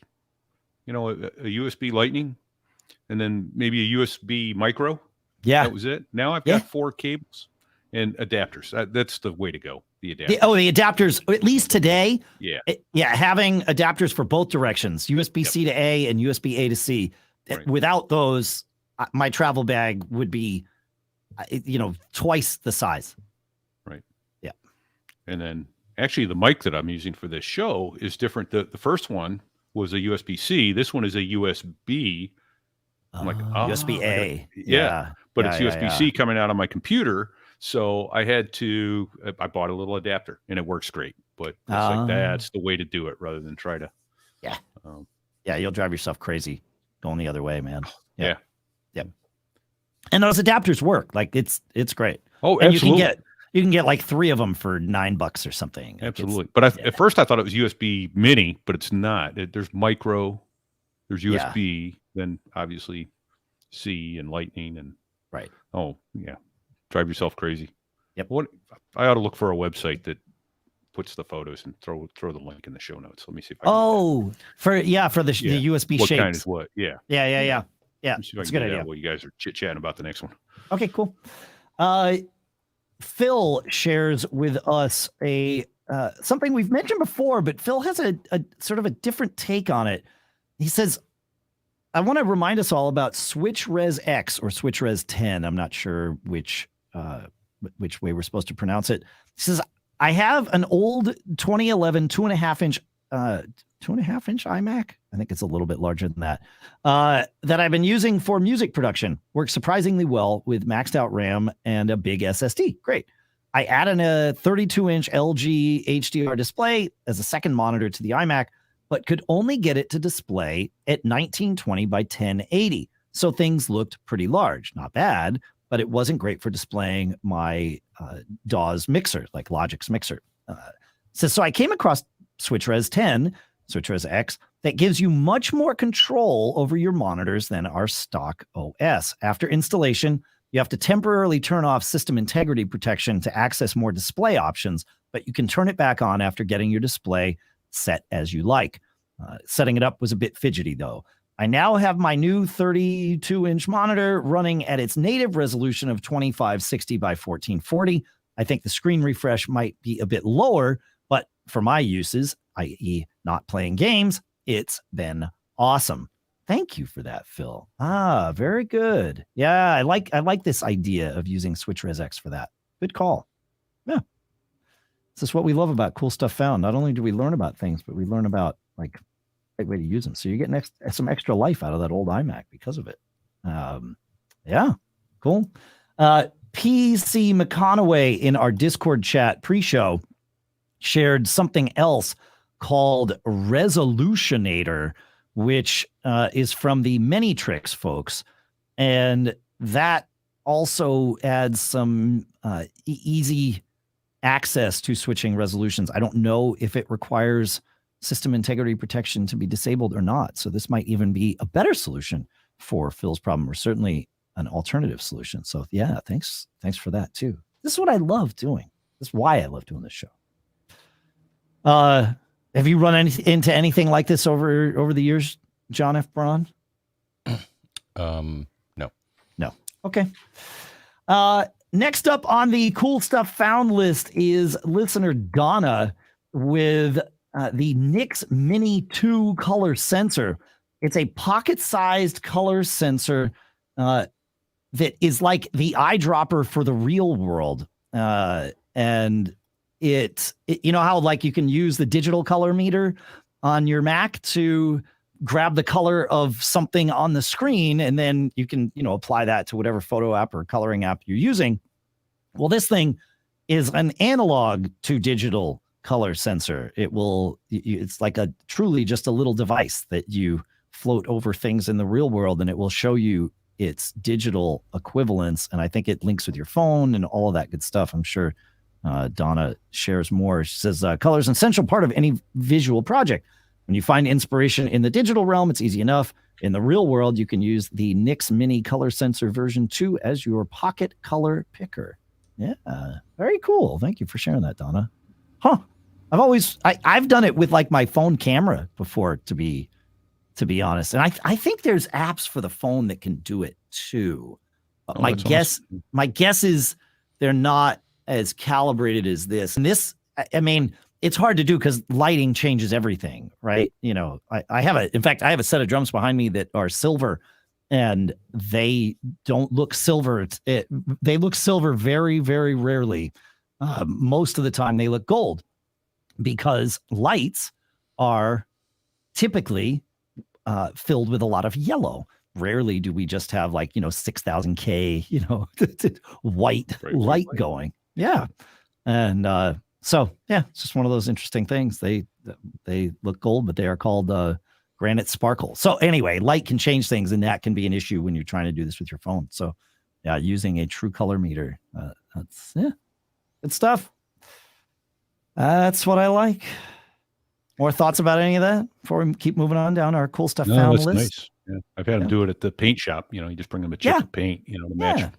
a USB Lightning, and then maybe a USB micro. Yeah, that was it. Now I've got 4 cables and adapters. That's the way to go. The adapters. The adapters, at least today. Yeah. Having adapters for both directions, USB-C to A and USB-A to C. Right. Without those, my travel bag would be, twice the size. Right. Yeah. And then actually the mic that I'm using for this show is different. The first one was a USB-C. This one is a USB. I'm like, USB-A. Yeah. But it's USB-C coming out on my computer. So I bought a little adapter, and it works great. But it's like, that's the way to do it, rather than try to. Yeah. You'll drive yourself crazy going the other way, man. Yeah. And those adapters work. Like, it's great. Oh, and absolutely. You can get like 3 of them for $9 or something. Absolutely. But at first I thought it was USB mini, but it's not. There's micro, there's USB, then obviously C and Lightning, and right. Oh yeah, drive yourself crazy. Yep. What I ought to look for a website that puts the photos and throw the link in the show notes. Let me see if I can for the USB what shapes. Kind is what? Yeah. Yeah. It's a good idea. Well, you guys are chit-chatting about the next one. Okay, cool. Phil shares with us a something we've mentioned before, but Phil has a sort of a different take on it. He says, I want to remind us all about SwitchResX or SwitchRes 10. I'm not sure which way we're supposed to pronounce it. He says, I have an old 2011 2.5-inch 2.5-inch iMac. I think it's a little bit larger than that. That I've been using for music production. Works surprisingly well with maxed out RAM and a big SSD. Great. I added a 32-inch LG HDR display as a second monitor to the iMac, but could only get it to display at 1920 by 1080. So things looked pretty large. Not bad, but it wasn't great for displaying my DAW's mixer, like Logic's mixer. So I came across SwitchRes 10, SwitchResX, that gives you much more control over your monitors than our stock OS. After installation, you have to temporarily turn off system integrity protection to access more display options, but you can turn it back on after getting your display set as you like. Setting it up was a bit fidgety, though. I now have my new 32-inch monitor running at its native resolution of 2560 by 1440. I think the screen refresh might be a bit lower, but for my uses, i.e. not playing games, it's been awesome. Thank you for that, Phil. Very good. Yeah, I like this idea of using SwitchResX for that. Good call. Yeah. This is what we love about Cool Stuff Found. Not only do we learn about things, but we learn about like right way to use them. So you're getting some extra life out of that old iMac because of it. Yeah, cool. PC McConaughey in our Discord chat pre-show shared something else called Resolutionator, which is from the Many Tricks folks. And that also adds some easy access to switching resolutions. I don't know if it requires system integrity protection to be disabled or not. So this might even be a better solution for Phil's problem, or certainly an alternative solution. So yeah, thanks for that too. This is what I love doing. This is why I love doing this show. Have you run into anything like this over the years, John F. Braun? No. Okay. Next up on the Cool Stuff Found list is listener Donna with the Nix Mini 2 color sensor. It's a pocket-sized color sensor that is like the eyedropper for the real world. And it you know how like you can use the digital color meter on your Mac to grab the color of something on the screen, and then you can, apply that to whatever photo app or coloring app you're using. Well, this thing is an analog to digital color sensor. It's like truly just a little device that you float over things in the real world, and it will show you its digital equivalents. And I think it links with your phone and all of that good stuff. I'm sure Donna shares more. She says, color is an essential part of any visual project. When you find inspiration in the digital realm, it's easy enough. In the real world, you can use the Nix Mini Color Sensor version 2 as your pocket color picker. Yeah, very cool. Thank you for sharing that, Donna. Huh. I've done it with like my phone camera before, to be honest. And I think there's apps for the phone that can do it too. But my guess is they're not as calibrated as this. And this, I mean, it's hard to do because lighting changes everything, right? I have a set of drums behind me that are silver, and they don't look silver. They look silver very, very rarely. Most of the time they look gold, because lights are typically filled with a lot of yellow. Rarely do we just have 6,000 K, white light going. Yeah. And so yeah, it's just one of those interesting things. They look gold, but they are called granite sparkle. So anyway, light can change things, and that can be an issue when you're trying to do this with your phone. So yeah, using a true color meter, that's good stuff. That's what I like. More thoughts about any of that before we keep moving on down our Cool Stuff Found list? Nice. Yeah. I've had them do it at the paint shop. You just bring them a chip of paint, to match.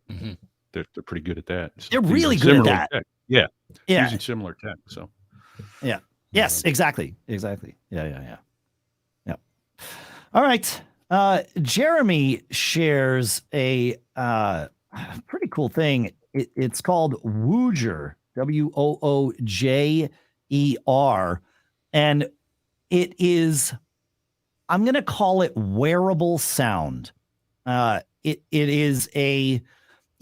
Mm-hmm. They're pretty good at that. So they're really good at that. Tech. Yeah. Yeah. Using similar tech. So yeah. Yes, exactly. Yeah. All right. Jeremy shares a pretty cool thing. It's called Woojer, Woojer. And it is, I'm going to call it wearable sound. It is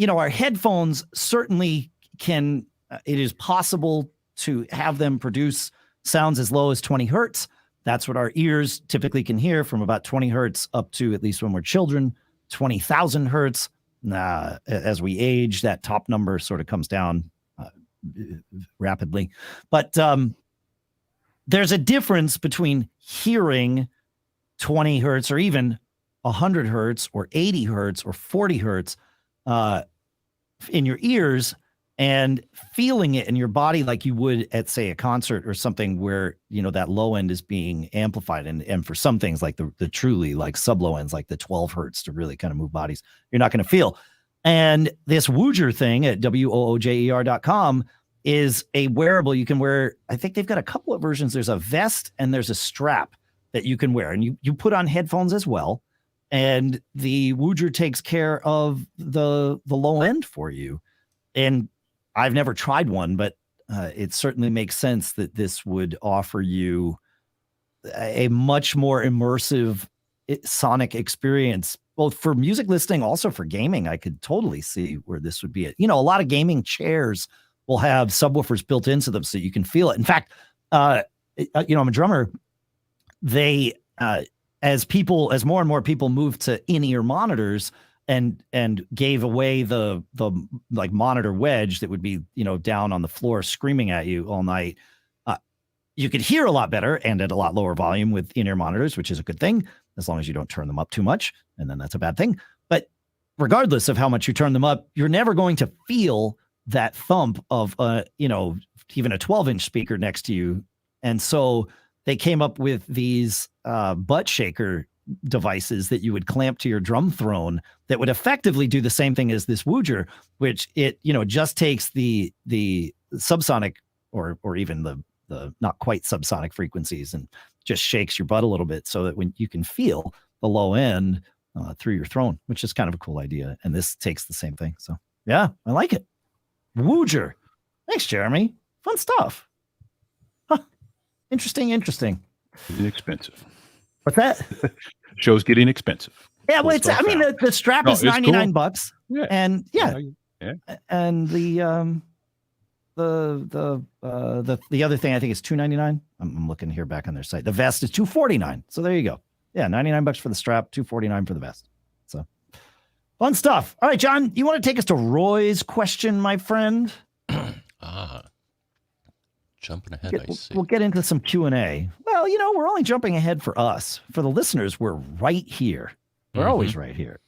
our headphones certainly can, it is possible to have them produce sounds as low as 20 hertz. That's what our ears typically can hear, from about 20 hertz up to, at least when we're children, 20,000 hertz. As we age, that top number sort of comes down rapidly. But there's a difference between hearing 20 hertz or even 100 hertz or 80 hertz or 40 hertz in your ears, and feeling it in your body like you would at, say, a concert or something where, you know, that low end is being amplified. And for some things, like the truly like sub low ends, like the 12 hertz to really kind of move bodies, you're not going to feel. And this Woojer thing at WOOJER.com is a wearable you can wear. I think they've got a couple of versions. There's a vest and there's a strap that you can wear, and you put on headphones as well. And the Woojer takes care of the low end for you. And I've never tried one, but it certainly makes sense that this would offer you a much more immersive sonic experience, both for music listening, also for gaming. I could totally see where this would be. A lot of gaming chairs will have subwoofers built into them so you can feel it. In fact, I'm a drummer. They, as more and more people moved to in-ear monitors, and gave away the like monitor wedge that would be, down on the floor screaming at you all night. You could hear a lot better and at a lot lower volume with in-ear monitors, which is a good thing, as long as you don't turn them up too much. And then that's a bad thing. But regardless of how much you turn them up, you're never going to feel that thump of, even a 12-inch speaker next to you. And so they came up with these butt shaker devices that you would clamp to your drum throne that would effectively do the same thing as this Woojer, which it just takes the subsonic or even the not quite subsonic frequencies and just shakes your butt a little bit so that when you can feel the low end through your throne, which is kind of a cool idea. And this takes the same thing. So yeah, I like it. Woojer. Thanks, Jeremy. Fun stuff. Huh. Interesting. Inexpensive. What's that? Show's getting expensive. Yeah, well, the strap is $99 cool. Yeah. And and the other thing I think is $299. I'm looking here back on their site. The vest is $249. So there you go. Yeah, $99 for the strap, $249 for the vest. So fun stuff. All right, John, you want to take us to Roy's question, my friend? Jumping ahead, I see. We'll get into some Q&A. Well, we're only jumping ahead for us. For the listeners, we're right here. We're always right here.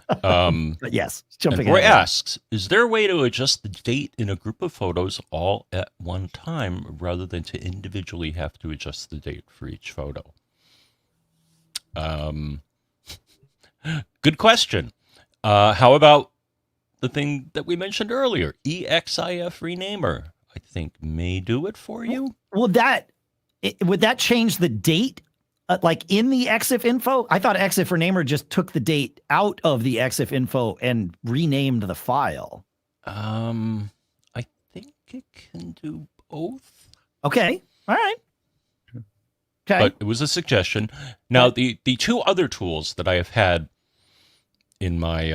But yes, jumping Roy ahead. asks, is there a way to adjust the date in a group of photos all at one time rather than to individually have to adjust the date for each photo? Good question. How about the thing that we mentioned earlier, EXIF-Renamer? I think may do it for you. Would that change the date? Like in the EXIF info? I thought EXifRenamer just took the date out of the EXIF info and renamed the file. I think it can do both. Okay. All right. Okay. But it was a suggestion. Now, the two other tools that I have had in my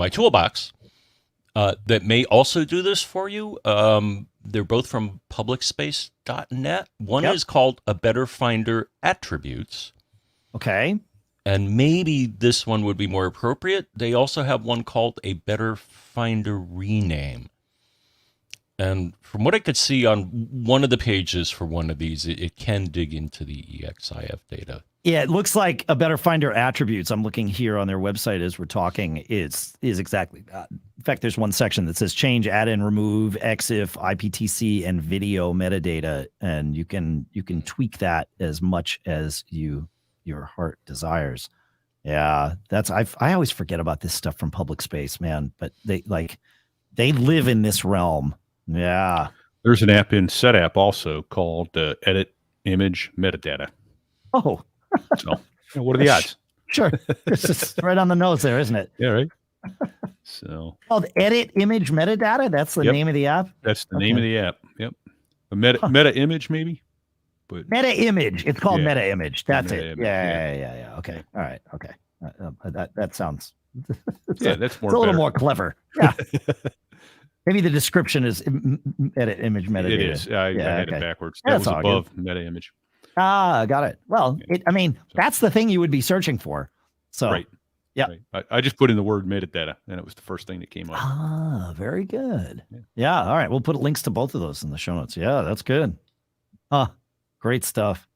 toolbox that may also do this for you. They're both from publicspace.net. One is called A Better Finder Attributes. Okay. And maybe this one would be more appropriate. They also have one called A Better Finder Rename. And from what I could see on one of the pages for one of these, it can dig into the EXIF data. Yeah, it looks like A Better Finder Attributes. I'm looking here on their website as we're talking. Is exactly that. In fact, there's one section that says change, add, and remove EXIF, IPTC, and video metadata, and you can tweak that as much as your heart desires. Yeah, I always forget about this stuff from Public Space, man. But they live in this realm. Yeah. There's an app in SetApp also called Edit Image Metadata. Oh. So, what are the odds? Sure. It's just right on the nose there, isn't it? Yeah, right. So called Edit Image Metadata. That's the name of the app. That's the name of the app. Yep. A meta image maybe. But Meta Image. It's called Meta Image. That's Meta it. Image, Yeah. Okay. All right. Okay. That sounds. that's more. It's a little more clever. Yeah. Maybe the description is edit image metadata. It is. I had it backwards. That That's was all above meta image. Ah, got it. Well, that's the thing you would be searching for. So, right. Yeah. Right. I just put in the word metadata, and it was the first thing that came up. Ah, very good. Yeah. All right. We'll put links to both of those in the show notes. Yeah, that's good. Great stuff.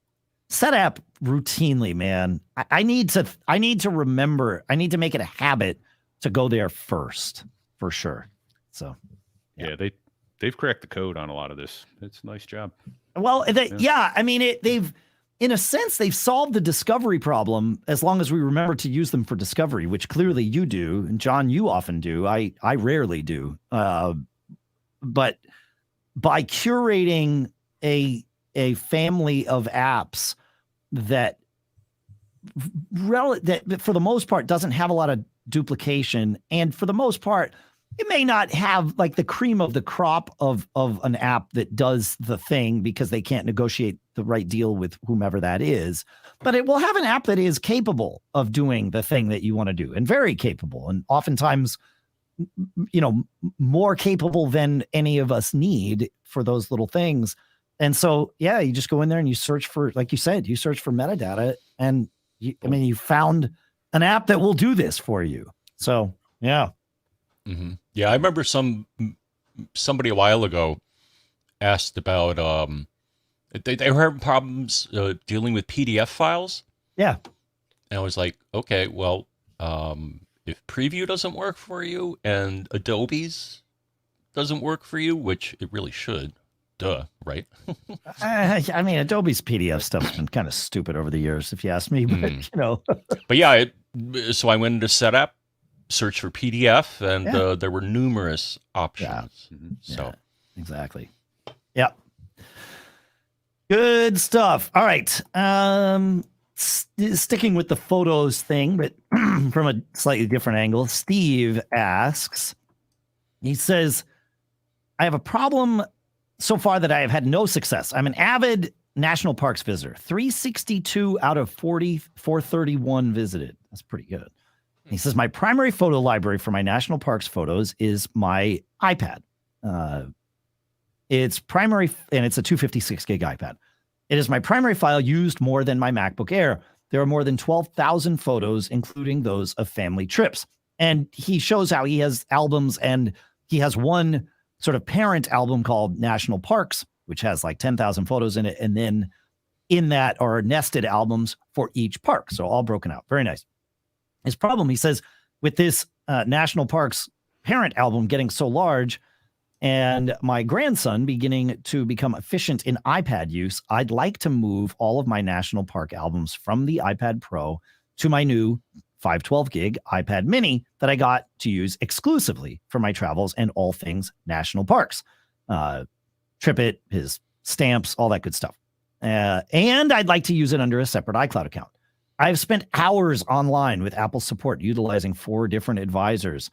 Set app routinely, man. I need to remember. I need to make it a habit to go there first, for sure. So, yeah, they've cracked the code on a lot of this. It's a nice job. Well, I mean, they've, in a sense, they've solved the discovery problem as long as we remember to use them for discovery, which clearly you do. And John, you often do. I rarely do. But by curating a family of apps that for the most part doesn't have a lot of duplication, and for the most part, it may not have like the cream of the crop of an app that does the thing because they can't negotiate the right deal with whomever that is, but it will have an app that is capable of doing the thing that you want to do, and very capable, and oftentimes, more capable than any of us need for those little things. And so, yeah, you just go in there and you search for, like you said, you search for metadata, and you found an app that will do this for you. So, yeah. Mm-hmm. Yeah, I remember somebody a while ago asked about they were having problems dealing with PDF files. Yeah, and I was like, okay, well, if Preview doesn't work for you and Adobe's doesn't work for you, which it really should, right? I mean, Adobe's PDF stuff's been kind of stupid over the years, if you ask me. But But yeah, so I went into Setup, search for PDF, and there were numerous options. Yeah. So yeah, exactly. Yep. Good stuff. All right. Sticking with the photos thing, but from a slightly different angle, Steve asks, he says, I have a problem so far that I have had no success. I'm an avid national parks visitor, 362 out of 431 visited. That's pretty good. He says, my primary photo library for my national parks photos is my iPad. It's primary, and it's a 256 gig iPad. It is my primary file used more than my MacBook Air. There are more than 12,000 photos, including those of family trips. And he shows how he has albums, and he has one sort of parent album called National Parks, which has like 10,000 photos in it. And then in that are nested albums for each park. So all broken out. Very nice. His problem, he says, with this National Parks parent album getting so large and my grandson beginning to become efficient in iPad use, I'd like to move all of my National Park albums from the iPad Pro to my new 512 gig iPad Mini that I got to use exclusively for my travels and all things national parks. TripIt, his stamps, all that good stuff. And I'd like to use it under a separate iCloud account. I've spent hours online with Apple support utilizing 4 different advisors.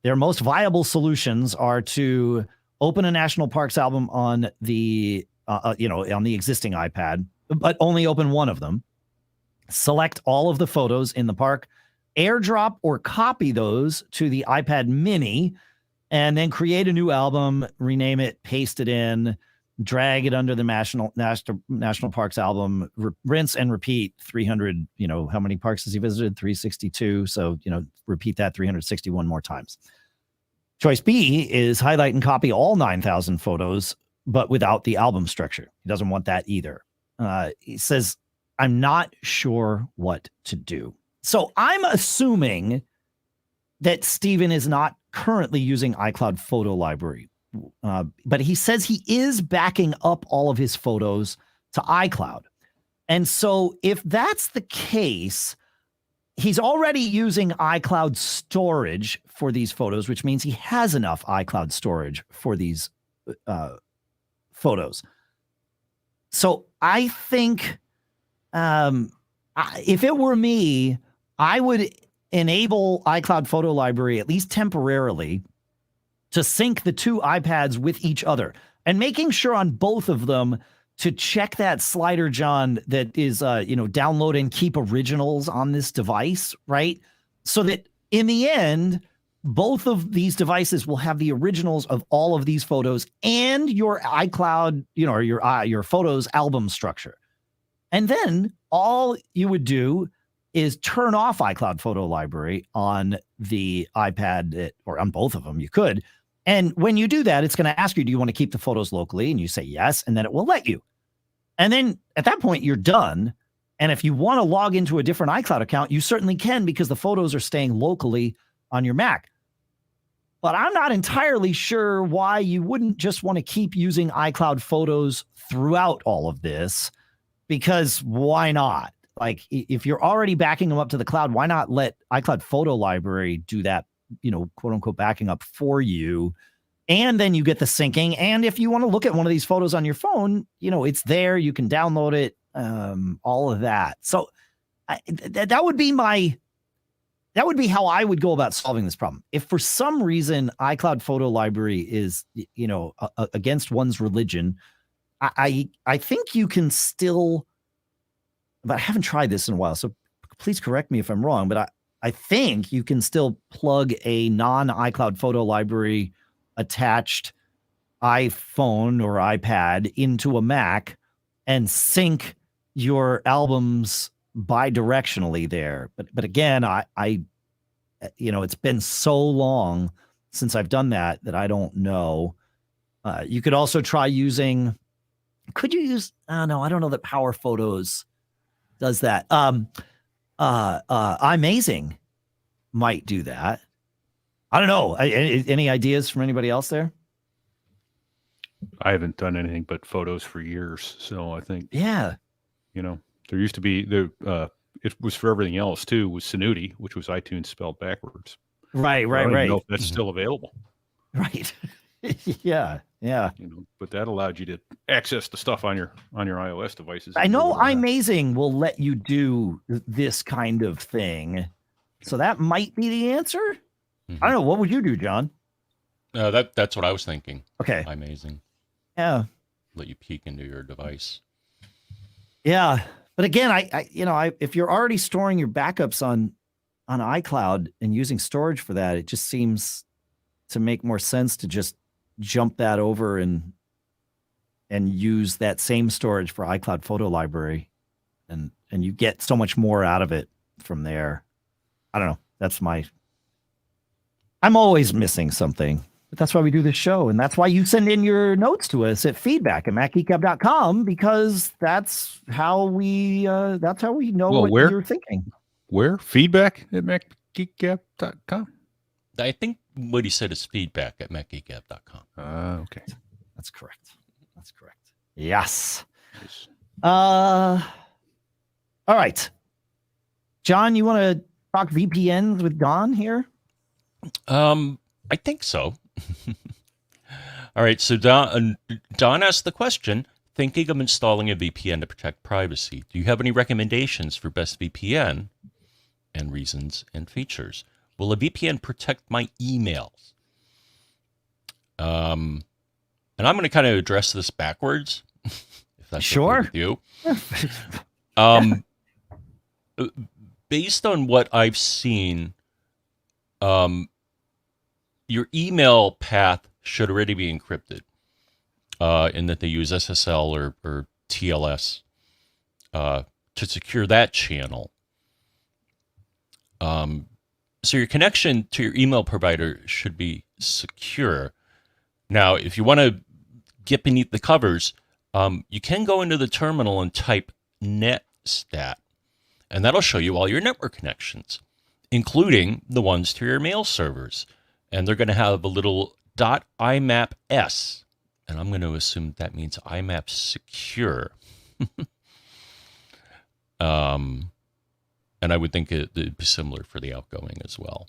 Their most viable solutions are to open a National Parks album on the, on the existing iPad, but only open one of them. Select all of the photos in the park, airdrop or copy those to the iPad Mini, and then create a new album, rename it, paste it in, drag it under the National Parks album, rinse and repeat 300, how many parks has he visited? 362. So, repeat that 361 more times. Choice B is highlight and copy all 9,000 photos, but without the album structure. He doesn't want that either. He says, I'm not sure what to do. So I'm assuming that Steven is not currently using iCloud Photo Library. But he says he is backing up all of his photos to iCloud. And so if that's the case, he's already using iCloud storage for these photos, which means he has enough iCloud storage for these photos. So I think if it were me, I would enable iCloud Photo Library, at least temporarily, to sync the 2 iPads with each other, and making sure on both of them to check that slider, John, that is, download and keep originals on this device, right? So that in the end, both of these devices will have the originals of all of these photos and your iCloud, or your photos album structure. And then all you would do is turn off iCloud Photo Library on the iPad, or on both of them. You could. And when you do that, it's going to ask you, do you want to keep the photos locally? And you say yes, and then it will let you. And then at that point, you're done. And if you want to log into a different iCloud account, you certainly can, because the photos are staying locally on your Mac. But I'm not entirely sure why you wouldn't just want to keep using iCloud Photos throughout all of this, because why not? Like, if you're already backing them up to the cloud, why not let iCloud Photo Library do that, quote unquote, backing up for you? And then you get the syncing. And if you want to look at one of these photos on your phone, it's there. You can download it, all of that. So that would be how I would go about solving this problem. If for some reason iCloud Photo Library is, against one's religion, I think you can still, but I haven't tried this in a while, so please correct me if I'm wrong, but I think you can still plug a non-iCloud Photo Library attached iPhone or iPad into a Mac and sync your albums bidirectionally there. But again, I it's been so long since I've done that I don't know. You could also try using, could you use, no, I don't know that Power Photos does that. iMazing might do that. I don't know. Any ideas from anybody else there? I haven't done anything but photos for years. So I think, yeah, there used to be it was for everything else too, was Synology, which was iTunes spelled backwards. Right. I don't even know if that's still available. Right. yeah. But that allowed you to access the stuff on your iOS devices. I know iMazing will let you do this kind of thing. So that might be the answer. I don't know. What would you do, John? That's what I was thinking. Okay. iMazing. Yeah. Let you peek into your device. Yeah. But again, if you're already storing your backups on iCloud and using storage for that, it just seems to make more sense to just jump that over and use that same storage for iCloud Photo Library, and you get so much more out of it from there. I don't know. I'm always missing something, but that's why we do this show. And that's why you send in your notes to us at feedback@macgeekgab.com, because that's how we know what you're thinking. Where? Feedback@macgeekgab.com. I think what he said is feedback@macgeekgab.com. Okay. That's correct. Yes. Nice. All right. John, you want to talk VPNs with Don here? I think so. All right. So Don asked the question, thinking of installing a VPN to protect privacy. Do you have any recommendations for best VPN and reasons and features? Will a VPN protect my emails? And I'm going to kind of address this backwards, if that's sure okay with you. Based on what I've seen, your email path should already be encrypted, in that they use SSL or TLS to secure that channel. So your connection to your email provider should be secure. Now, if you want to get beneath the covers, you can go into the terminal and type netstat, and that'll show you all your network connections, including the ones to your mail servers. And they're going to have a little .imaps, and I'm going to assume that means IMAP secure. And I would think it'd be similar for the outgoing as well.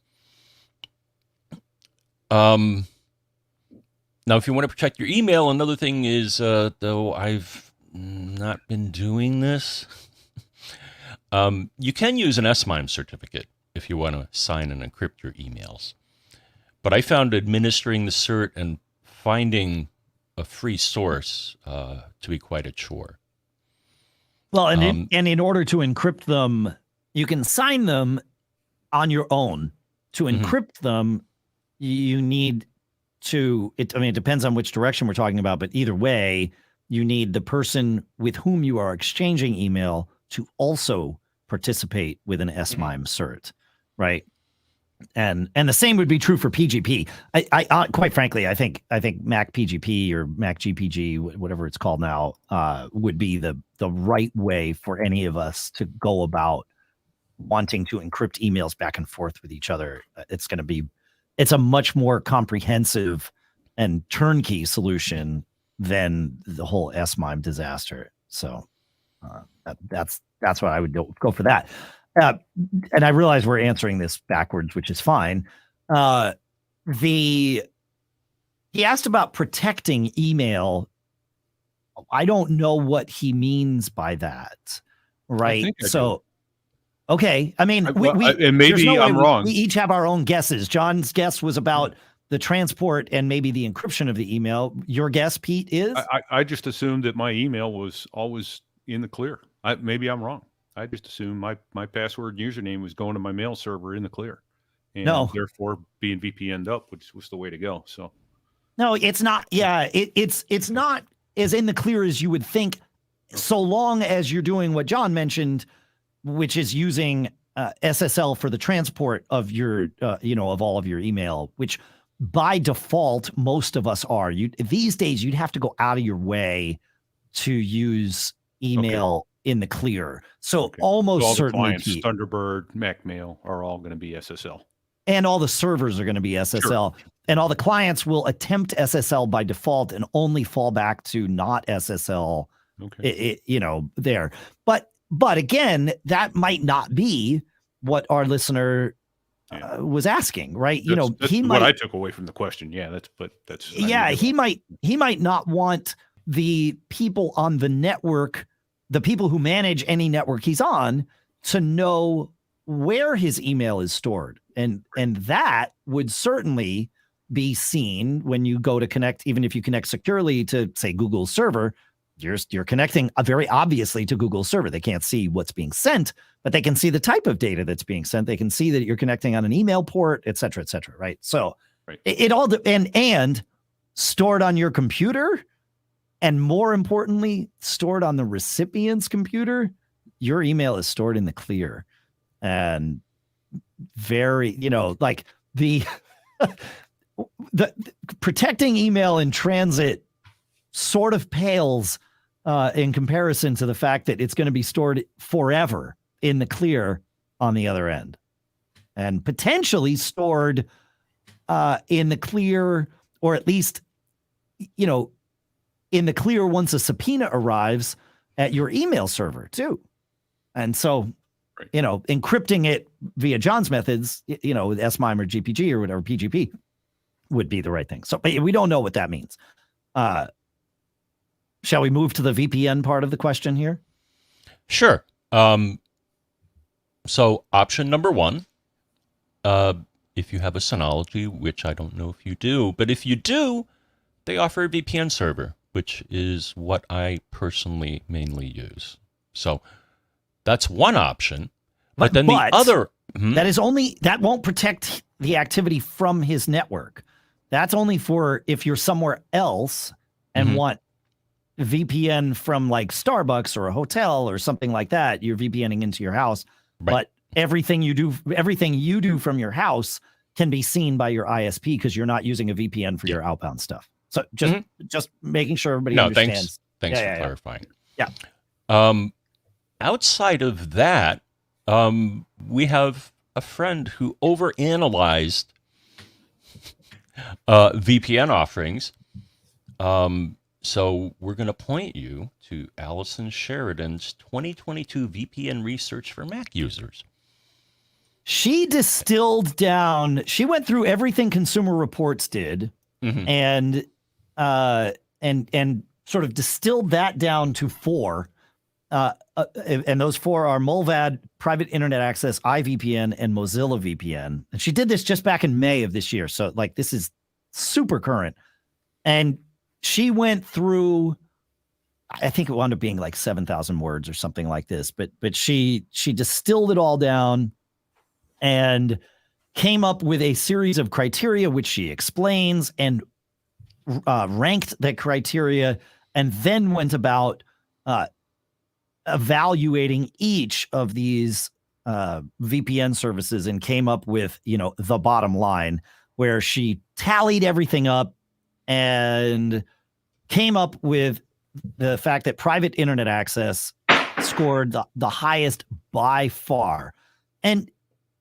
Now, if you want to protect your email, another thing is, though I've not been doing this, you can use an SMIME certificate if you want to sign and encrypt your emails. But I found administering the cert and finding a free source to be quite a chore. Well, and in order to encrypt them, you can sign them on your own. To encrypt them, you need to, it depends on which direction we're talking about, but either way, you need the person with whom you are exchanging email to also participate with an SMIME cert, right? And the same would be true for PGP. I quite frankly, I think Mac PGP or Mac GPG, whatever it's called now, would be the right way for any of us to go about wanting to encrypt emails back and forth with each other. It's a much more comprehensive and turnkey solution than the whole SMIME disaster. So that's what I would go for that. And I realize we're answering this backwards, which is fine. He asked about protecting email. I don't know what he means by that, right? Okay. I mean, and maybe I'm wrong. We each have our own guesses. John's guess was about the transport and maybe the encryption of the email. Your guess, Pete, is? I just assumed that my email was always in the clear. Maybe I'm wrong. I just assumed my password and username was going to my mail server in the clear, and therefore being VPN'd up, which was the way to go. So, no, it's not. Yeah, it's not as in the clear as you would think, so long as you're doing what John mentioned, which is using SSL for the transport of your, of all of your email, which by default most of us are. These days you'd have to go out of your way to use email in the clear. So almost all the certainly clients, Thunderbird, Mac Mail are all going to be SSL. And all the servers are going to be SSL. Sure. And all the clients will attempt SSL by default and only fall back to not SSL, there. But again, that might not be what our listener was asking, right? That's what I took away from the question. Yeah, he might not want the people on the network, the people who manage any network he's on, to know where his email is stored. And that would certainly be seen when you go to connect, even if you connect securely to, say, Google's server. You're connecting very obviously to Google's server. They can't see what's being sent, but they can see the type of data that's being sent. They can see that you're connecting on an email port, et cetera, right? So it all and stored on your computer, and more importantly, stored on the recipient's computer. Your email is stored in the clear, and very, like the protecting email in transit sort of pales in comparison to the fact that it's going to be stored forever in the clear on the other end, and potentially stored in the clear, or at least, in the clear once a subpoena arrives at your email server too. And so, encrypting it via John's methods, with SMIME or GPG or whatever, PGP, would be the right thing. So we don't know what that means. Shall we move to the VPN part of the question here? Sure. So option number one, if you have a Synology, which I don't know if you do, but if you do, they offer a VPN server, which is what I personally mainly use. So that's one option. But then the other... that won't protect the activity from his network. That's only for if you're somewhere else and want VPN from like Starbucks or a hotel or something like that. You're VPNing into your house, but everything you do from your house can be seen by your ISP because you're not using a VPN for your outbound stuff. So just making sure everybody understands. Thanks for clarifying. Yeah. Outside of that, we have a friend who overanalyzed VPN offerings. So we're going to point you to Allison Sheridan's 2022 VPN research for Mac users. She distilled down, she went through everything Consumer Reports did and sort of distilled that down to 4. And those 4 are Molvad, Private Internet Access, iVPN, and Mozilla VPN. And she did this just back in May of this year. So like this is super current. And she went through, I think it wound up being like 7,000 words or something like this, but she distilled it all down and came up with a series of criteria, which she explains, and ranked that criteria, and then went about evaluating each of these VPN services and came up with, the bottom line, where she tallied everything up and came up with the fact that private internet access scored the highest by far. And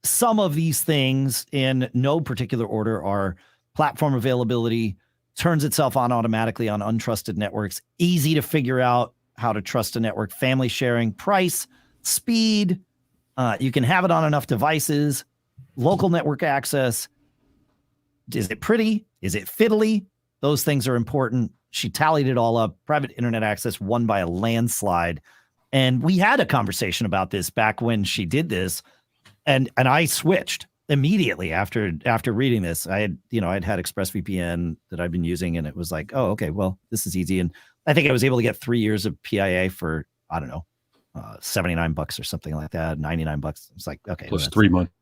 some of these things, in no particular order, are platform availability, turns itself on automatically on untrusted networks, easy to figure out how to trust a network, family sharing, price, speed, you can have it on enough devices, local network access. Is it pretty? Is it fiddly? Those things are important. She tallied it all up. Private internet access won by a landslide. And we had a conversation about this back when she did this. And I switched immediately after reading this. I'd had ExpressVPN that I've been using, and it was like, oh, okay, well, this is easy. And I think I was able to get 3 years of PIA for, I don't know, $79 or something like that, $99. It's like, okay. Plus 3 months.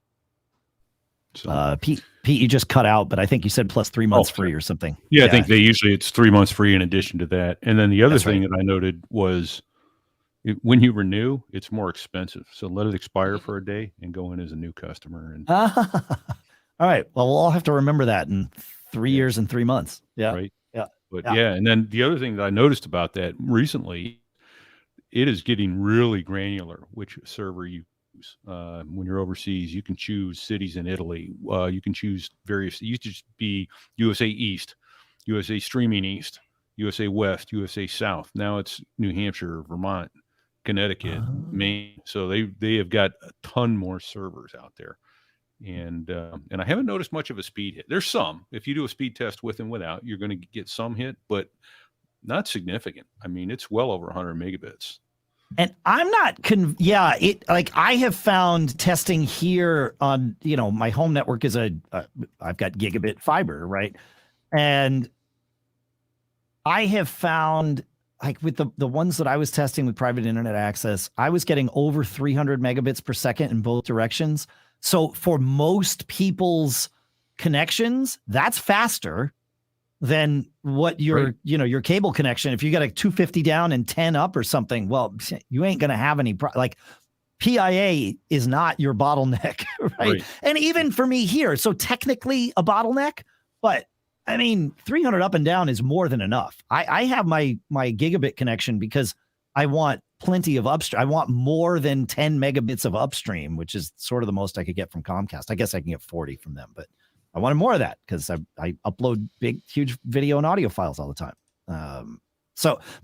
So. Pete, you just cut out, but I think you said plus 3 months free or something. Yeah, I think it's 3 months free in addition to that. And then the other thing that I noted was when you renew, it's more expensive. So let it expire for a day and go in as a new customer. And all right. Well, we'll all have to remember that in 3 years and 3 months. Yeah. Right. Yeah. But and then the other thing that I noticed about that recently, it is getting really granular which server you use. When you're overseas, you can choose cities in Italy. You can choose various. It used to just be USA East, USA Streaming East, USA West, USA South. Now it's New Hampshire, Vermont, Connecticut, Maine. So they have got a ton more servers out there. And I haven't noticed much of a speed hit. There's some. If you do a speed test with and without, you're going to get some hit, but not significant. I mean, it's well over 100 megabits. And I'm not I have found testing here on, my home network is I've got gigabit fiber, right? And I have found, like, with the ones that I was testing with private internet access, I was getting over 300 megabits per second in both directions. So for most people's connections, that's faster than what your cable connection. If you got a 250 down and 10 up or something, well, you ain't going to have any PIA is not your bottleneck, right? And even for me here, so technically a bottleneck, but I mean, 300 up and down is more than enough. I have my gigabit connection because I want plenty of upstream. I want more than 10 megabits of upstream, which is sort of the most I could get from Comcast. I guess I can get 40 from them, but I wanted more of that because I upload big, huge video and audio files all the time.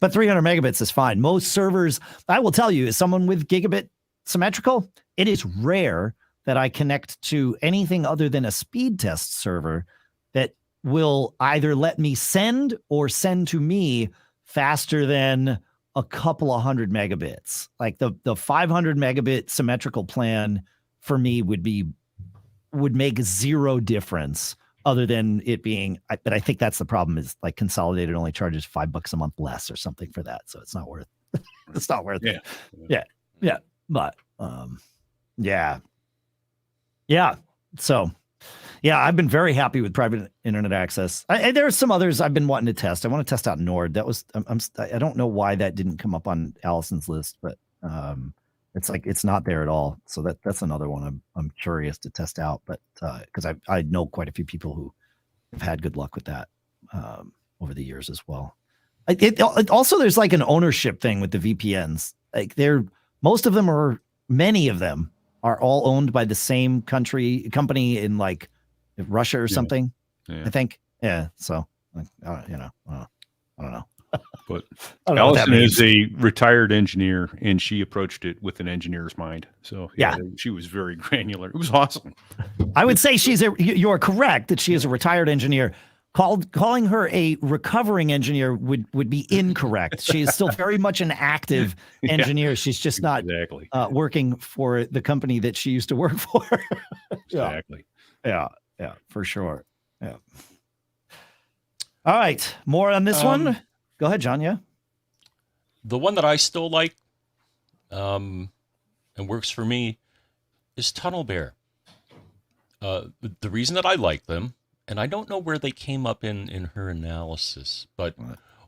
But 300 megabits is fine. Most servers, I will tell you, as someone with gigabit symmetrical, it is rare that I connect to anything other than a speed test server that will either let me send or send to me faster than a couple of 100 megabits. Like the 500 megabit symmetrical plan for me would make zero difference other than it being, but I think that's the problem, is like Consolidated only charges $5 a month less or something for that. So it's not worth, it's not worth it. Yeah. But, yeah. So, yeah, I've been very happy with private internet access. There are some others I've been wanting to test. I want to test out Nord. That was, I don't know why that didn't come up on Allison's list, but it's like, it's not there at all. So that's another one I'm curious to test out, but because I know quite a few people who have had good luck with that over the years as well. Also, there's like an ownership thing with the VPNs. Like many of them are all owned by the same company in like Russia or something. Yeah. I think. Yeah. So, I don't know. But Allison is a retired engineer, and she approached it with an engineer's mind. So she was very granular. It was awesome. I would say you're correct that she is a retired engineer. Calling her a recovering engineer would be incorrect. She is still very much an active engineer. She's just not working for the company that she used to work for. Exactly. Yeah, for sure. Yeah. All right. More on this one? Go ahead, John. Yeah. The one that I still like and works for me is Tunnel Bear. The reason that I like them, and I don't know where they came up in her analysis, but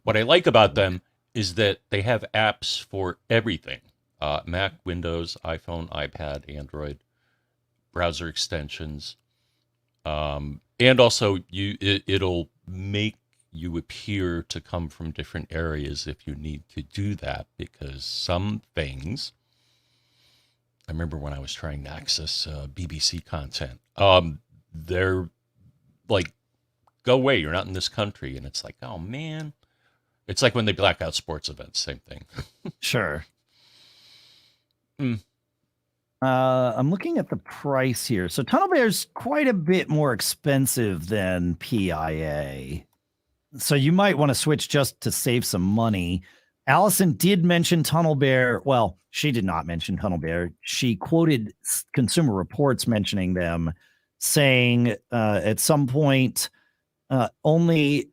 what I like about them is that they have apps for everything. Mac, Windows, iPhone, iPad, Android, browser extensions. And also it'll make you appear to come from different areas if you need to do that, because some things, I remember when I was trying to access BBC content, they're like, go away, you're not in this country. And it's like, oh man, it's like when they black out sports events, same thing. Sure. Mm. I'm looking at the price here. So TunnelBear's quite a bit more expensive than PIA. So you might want to switch just to save some money. Allison did mention TunnelBear. Well, she did not mention TunnelBear. She quoted Consumer Reports mentioning them, saying at some point only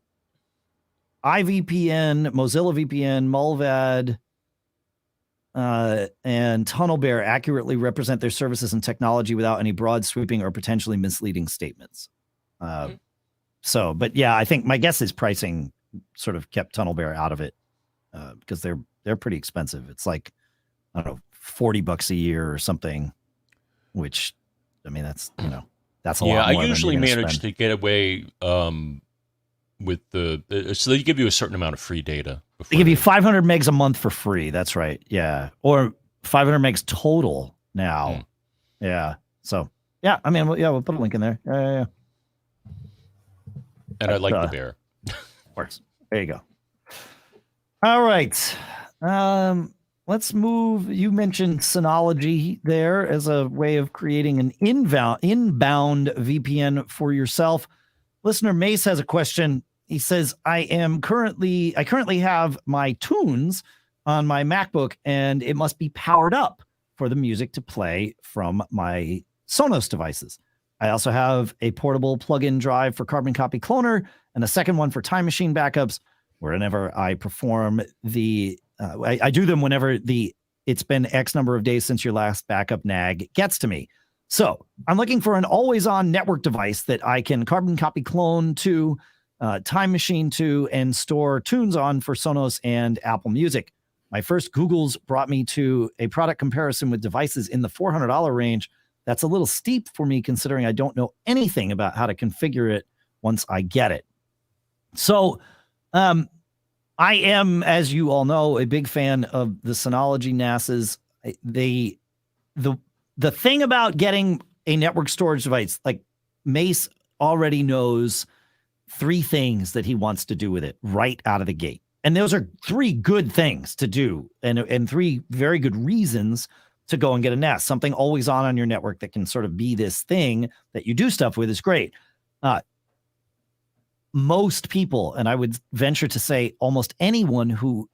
iVPN, Mozilla VPN, Mullvad, and TunnelBear accurately represent their services and technology without any broad, sweeping, or potentially misleading statements. So, but yeah, I think my guess is pricing sort of kept TunnelBear out of it because they're pretty expensive. It's like, I don't know, $40 a year or something, which, I mean, that's, you know, that's a lot more. Yeah, I usually manage to get away with so they give you a certain amount of free data. They give you 500 megs a month for free. That's right. Yeah. Or 500 megs total now. Yeah. So, yeah, I mean, we'll put a link in there. Yeah. And I like the bear. Works. There you go. All right. Let's move. You mentioned Synology there as a way of creating an inbound VPN for yourself. Listener Mace has a question. He says, I currently have my tunes on my MacBook, and it must be powered up for the music to play from my Sonos devices. I also have a portable plug-in drive for Carbon Copy Cloner and a second one for Time Machine backups. Whenever I perform I do them whenever it's been X number of days since your last backup nag gets to me. So I'm looking for an always-on network device that I can Carbon Copy Clone to, Time Machine to, and store tunes on for Sonos and Apple Music. My first Googles brought me to a product comparison with devices in the $400 range. That's a little steep for me considering I don't know anything about how to configure it once I get it. So I am, as you all know, a big fan of the Synology NASs. The thing about getting a network storage device, like Mace already knows 3 things that he wants to do with it right out of the gate. And those are 3 good things to do and 3 very good reasons to go and get a NAS. Something always on your network that can sort of be this thing that you do stuff with is great. Most people, and I would venture to say almost anyone who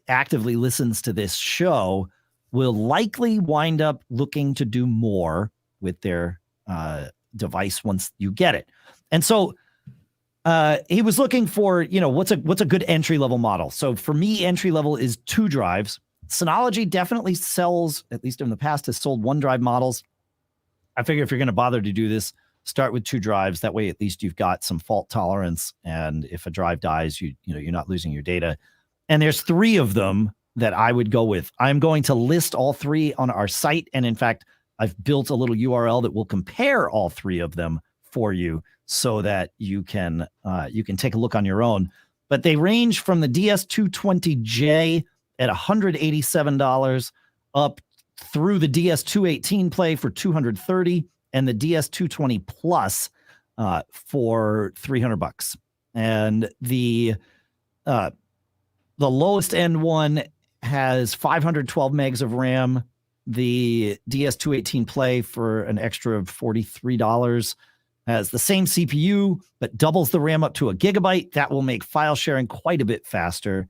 actively listens to this show, will likely wind up looking to do more with their device once you get it. And so he was looking for, what's a good entry level model. So for me, entry level is 2 drives. Synology definitely sells, at least in the past, has sold 1 drive models. I figure if you're going to bother to do this, start with 2 drives. That way, at least you've got some fault tolerance. And if a drive dies, you're not losing your data. And there's 3 of them that I would go with. I'm going to list all 3 on our site. And in fact, I've built a little URL that will compare all 3 of them for you so that you can take a look on your own. But they range from the DS220J at $187 up through the DS218 Play for $230 and the DS220 Plus for $300. And the lowest end one has 512 megs of RAM. The DS218 Play for an extra of $43 has the same CPU, but doubles the RAM up to 1 gigabyte. That will make file sharing quite a bit faster.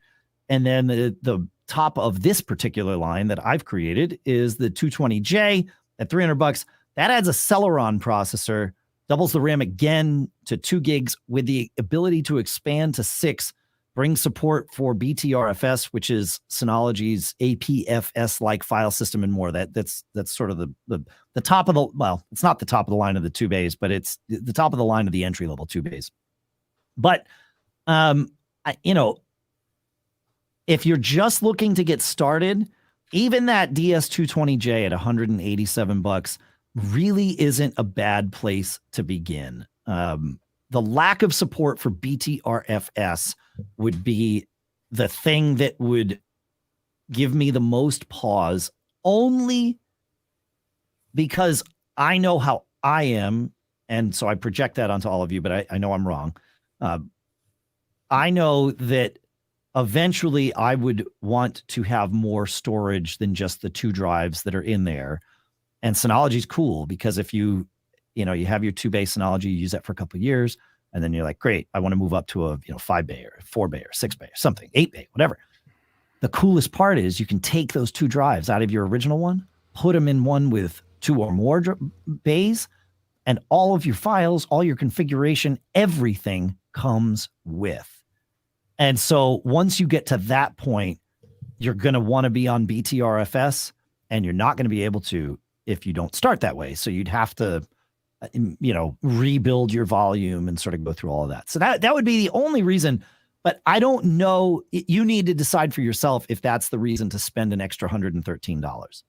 And then the top of this particular line that I've created is the 220J at $300. That adds a Celeron processor, doubles the RAM again to 2 gigs with the ability to expand to 6, brings support for BTRFS, which is Synology's APFS-like file system, and more. That's sort of the top of the, well, it's not the top of the line of the 2-bays, but it's the top of the line of the entry level 2-bays. But you know, if you're just looking to get started, even that DS220J at $187 really isn't a bad place to begin. The lack of support for BTRFS would be the thing that would give me the most pause, only because I know how I am, and so I project that onto all of you, but I know I'm wrong. I know that eventually I would want to have more storage than just the 2 drives that are in there. And Synology's cool because if you have your 2-bay Synology, you use that for a couple of years, and then you're like, great, I want to move up to a 5-bay or 4-bay or 6-bay or something, 8-bay, whatever. The coolest part is you can take those 2 drives out of your original one, put them in one with 2 or more bays, and all of your files, all your configuration, everything comes with. And so once you get to that point, you're going to want to be on BTRFS, and you're not going to be able to if you don't start that way. So you'd have to, rebuild your volume and sort of go through all of that. So that would be the only reason, but I don't know. You need to decide for yourself if that's the reason to spend an extra $113.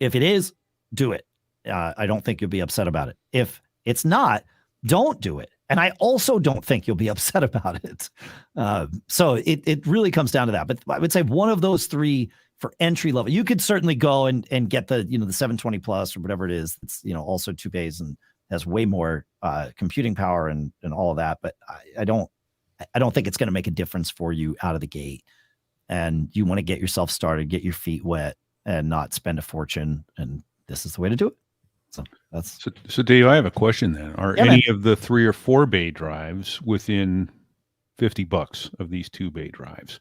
If it is, do it. I don't think you'll be upset about it. If it's not, don't do it. And I also don't think you'll be upset about it. So it really comes down to that. But I would say one of those 3 for entry level. You could certainly go and get the, the 720 plus or whatever it is. It's, also 2 bays and has way more computing power and all of that. But I don't think it's going to make a difference for you out of the gate. And you want to get yourself started, get your feet wet, and not spend a fortune. And this is the way to do it. So that's so Dave, I have a question then. Are any of the 3 or 4 bay drives within $50 of these 2 bay drives?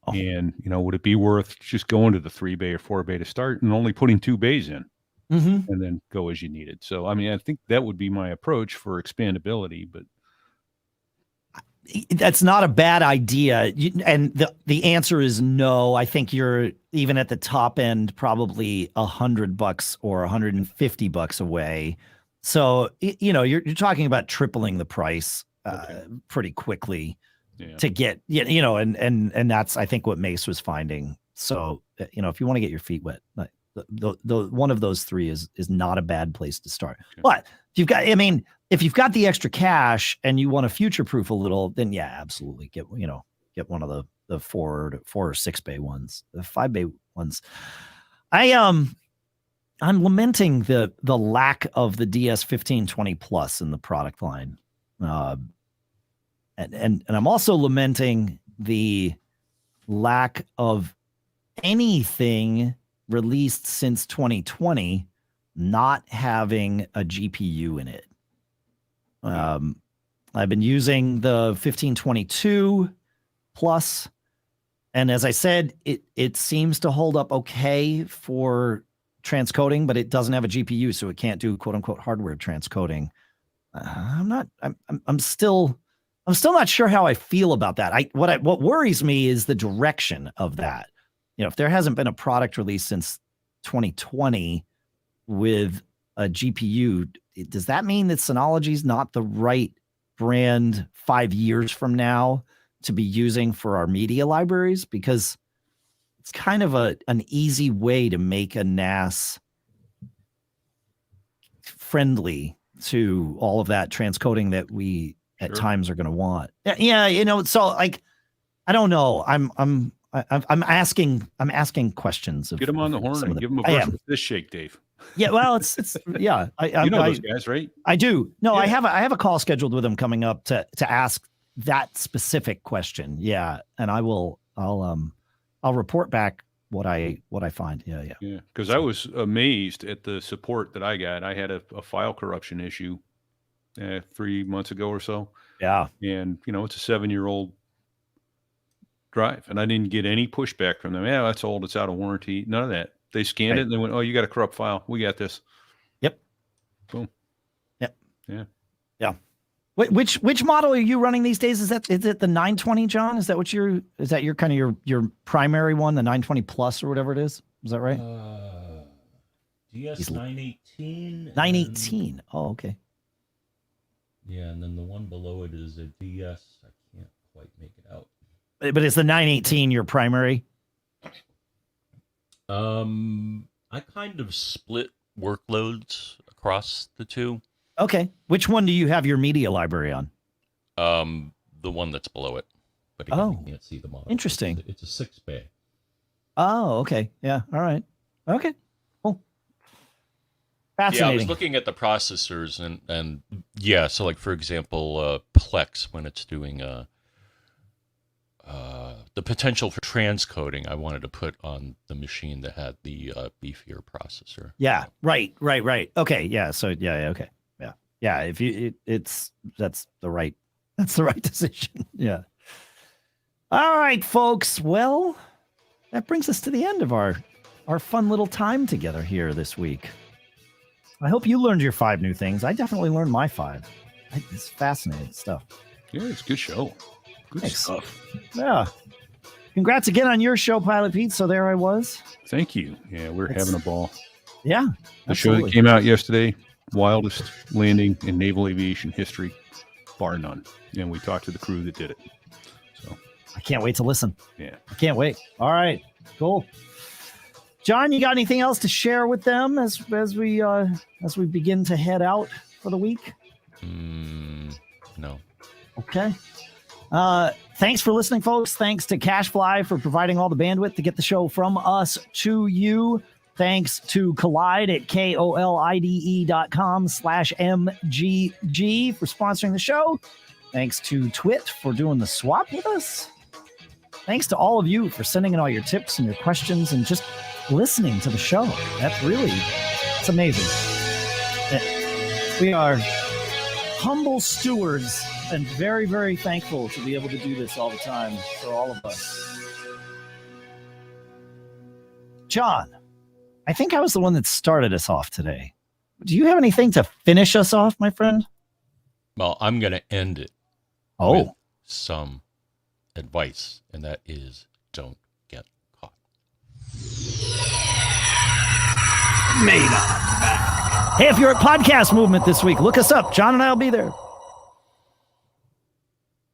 Oh. And would it be worth just going to the 3 bay or 4 bay to start and only putting 2 bays in, and then go as you need it? So I mean, I think that would be my approach for expandability, but that's not a bad idea. And the answer is no. I think you're even at the top end, probably $100 or $150 away. So, you're talking about tripling the price pretty quickly to get, and that's, I think, what Mace was finding. So, if you want to get your feet wet, the one of those 3 is not a bad place to start. Okay. But if you've got the extra cash and you want to future-proof a little, then yeah, absolutely get one of the 4 or 6 bay ones, the 5 bay ones. I'm lamenting the lack of the DS1520 Plus in the product line, and I'm also lamenting the lack of anything released since 2020 not having a GPU in it. I've been using the 1522 Plus, and as I said, it seems to hold up okay for transcoding, but it doesn't have a GPU, so it can't do quote unquote hardware transcoding. I'm still not sure how I feel about that. What worries me is the direction of that. If there hasn't been a product release since 2020 with a GPU, does that mean that Synology is not the right brand 5 years from now to be using for our media libraries? Because it's kind of an easy way to make a NAS friendly to all of that transcoding that we at times are going to want. Yeah, so like, I don't know. I'm asking questions. Get them on the horn and give them a brush with this shake, Dave. Yeah, well, it's yeah. You know those guys, right? I do. No, yeah. I have a call scheduled with them coming up to ask that specific question. Yeah, and I'll report back what I find. Yeah. Because I was amazed at the support that I got. I had a file corruption issue 3 months ago or so. Yeah, and it's a 7-year-old drive, and I didn't get any pushback from them. Yeah, that's old. It's out of warranty. None of that. They scanned it and they went, "Oh, you got a corrupt file. We got this." Yep. Boom. Yep. Yeah. Yeah. Which model are you running these days? Is it the 920, John? Is that your kind of your primary one, the 920 plus or whatever it is? Is that right? DS 918. 918. Oh, okay. Yeah, and then the one below it is a DS. I can't quite make it out. But is the 918 your primary? I kind of split workloads across the two. Okay. Which one do you have your media library on? The one that's below it. But again, you can't see the model. Interesting. It's a 6-bay. Oh, okay. Yeah. All right. Okay. Cool. Fascinating. Yeah, I was looking at the processors and yeah, so like for example, Plex, when it's doing the potential for transcoding, I wanted to put on the machine that had the beefier processor. Yeah. Right. Okay. Yeah. So yeah. Okay. Yeah, if you that's the right decision. Yeah. All right, folks. Well, that brings us to the end of our fun little time together here this week. I hope you learned your 5 new things. I definitely learned my 5. It's fascinating stuff. Yeah, it's a good show. Good stuff. Yeah. Congrats again on your show, Pilot Pete. So there I was. Thank you. Yeah, we're having a ball. Yeah. The show that came out yesterday, wildest landing in naval aviation history, bar none. And we talked to the crew that did it. So I can't wait to listen. Yeah. I can't wait. All right. Cool. John, you got anything else to share with them as we begin to head out for the week? No. Okay. Thanks for listening, folks. Thanks to CacheFly for providing all the bandwidth to get the show from us to you. Thanks to Kolide at kolide.com/MGG for sponsoring the show. Thanks to Twit for doing the swap with us. Thanks to all of you for sending in all your tips and your questions and just listening to the show. It's amazing. We are humble stewards and very, very thankful to be able to do this all the time for all of us. John, I think I was the one that started us off today. Do you have anything to finish us off, my friend? Well, I'm going to end it with some advice, and that is don't get caught. Made on back. Hey, if you're at Podcast Movement this week, look us up. John and I will be there.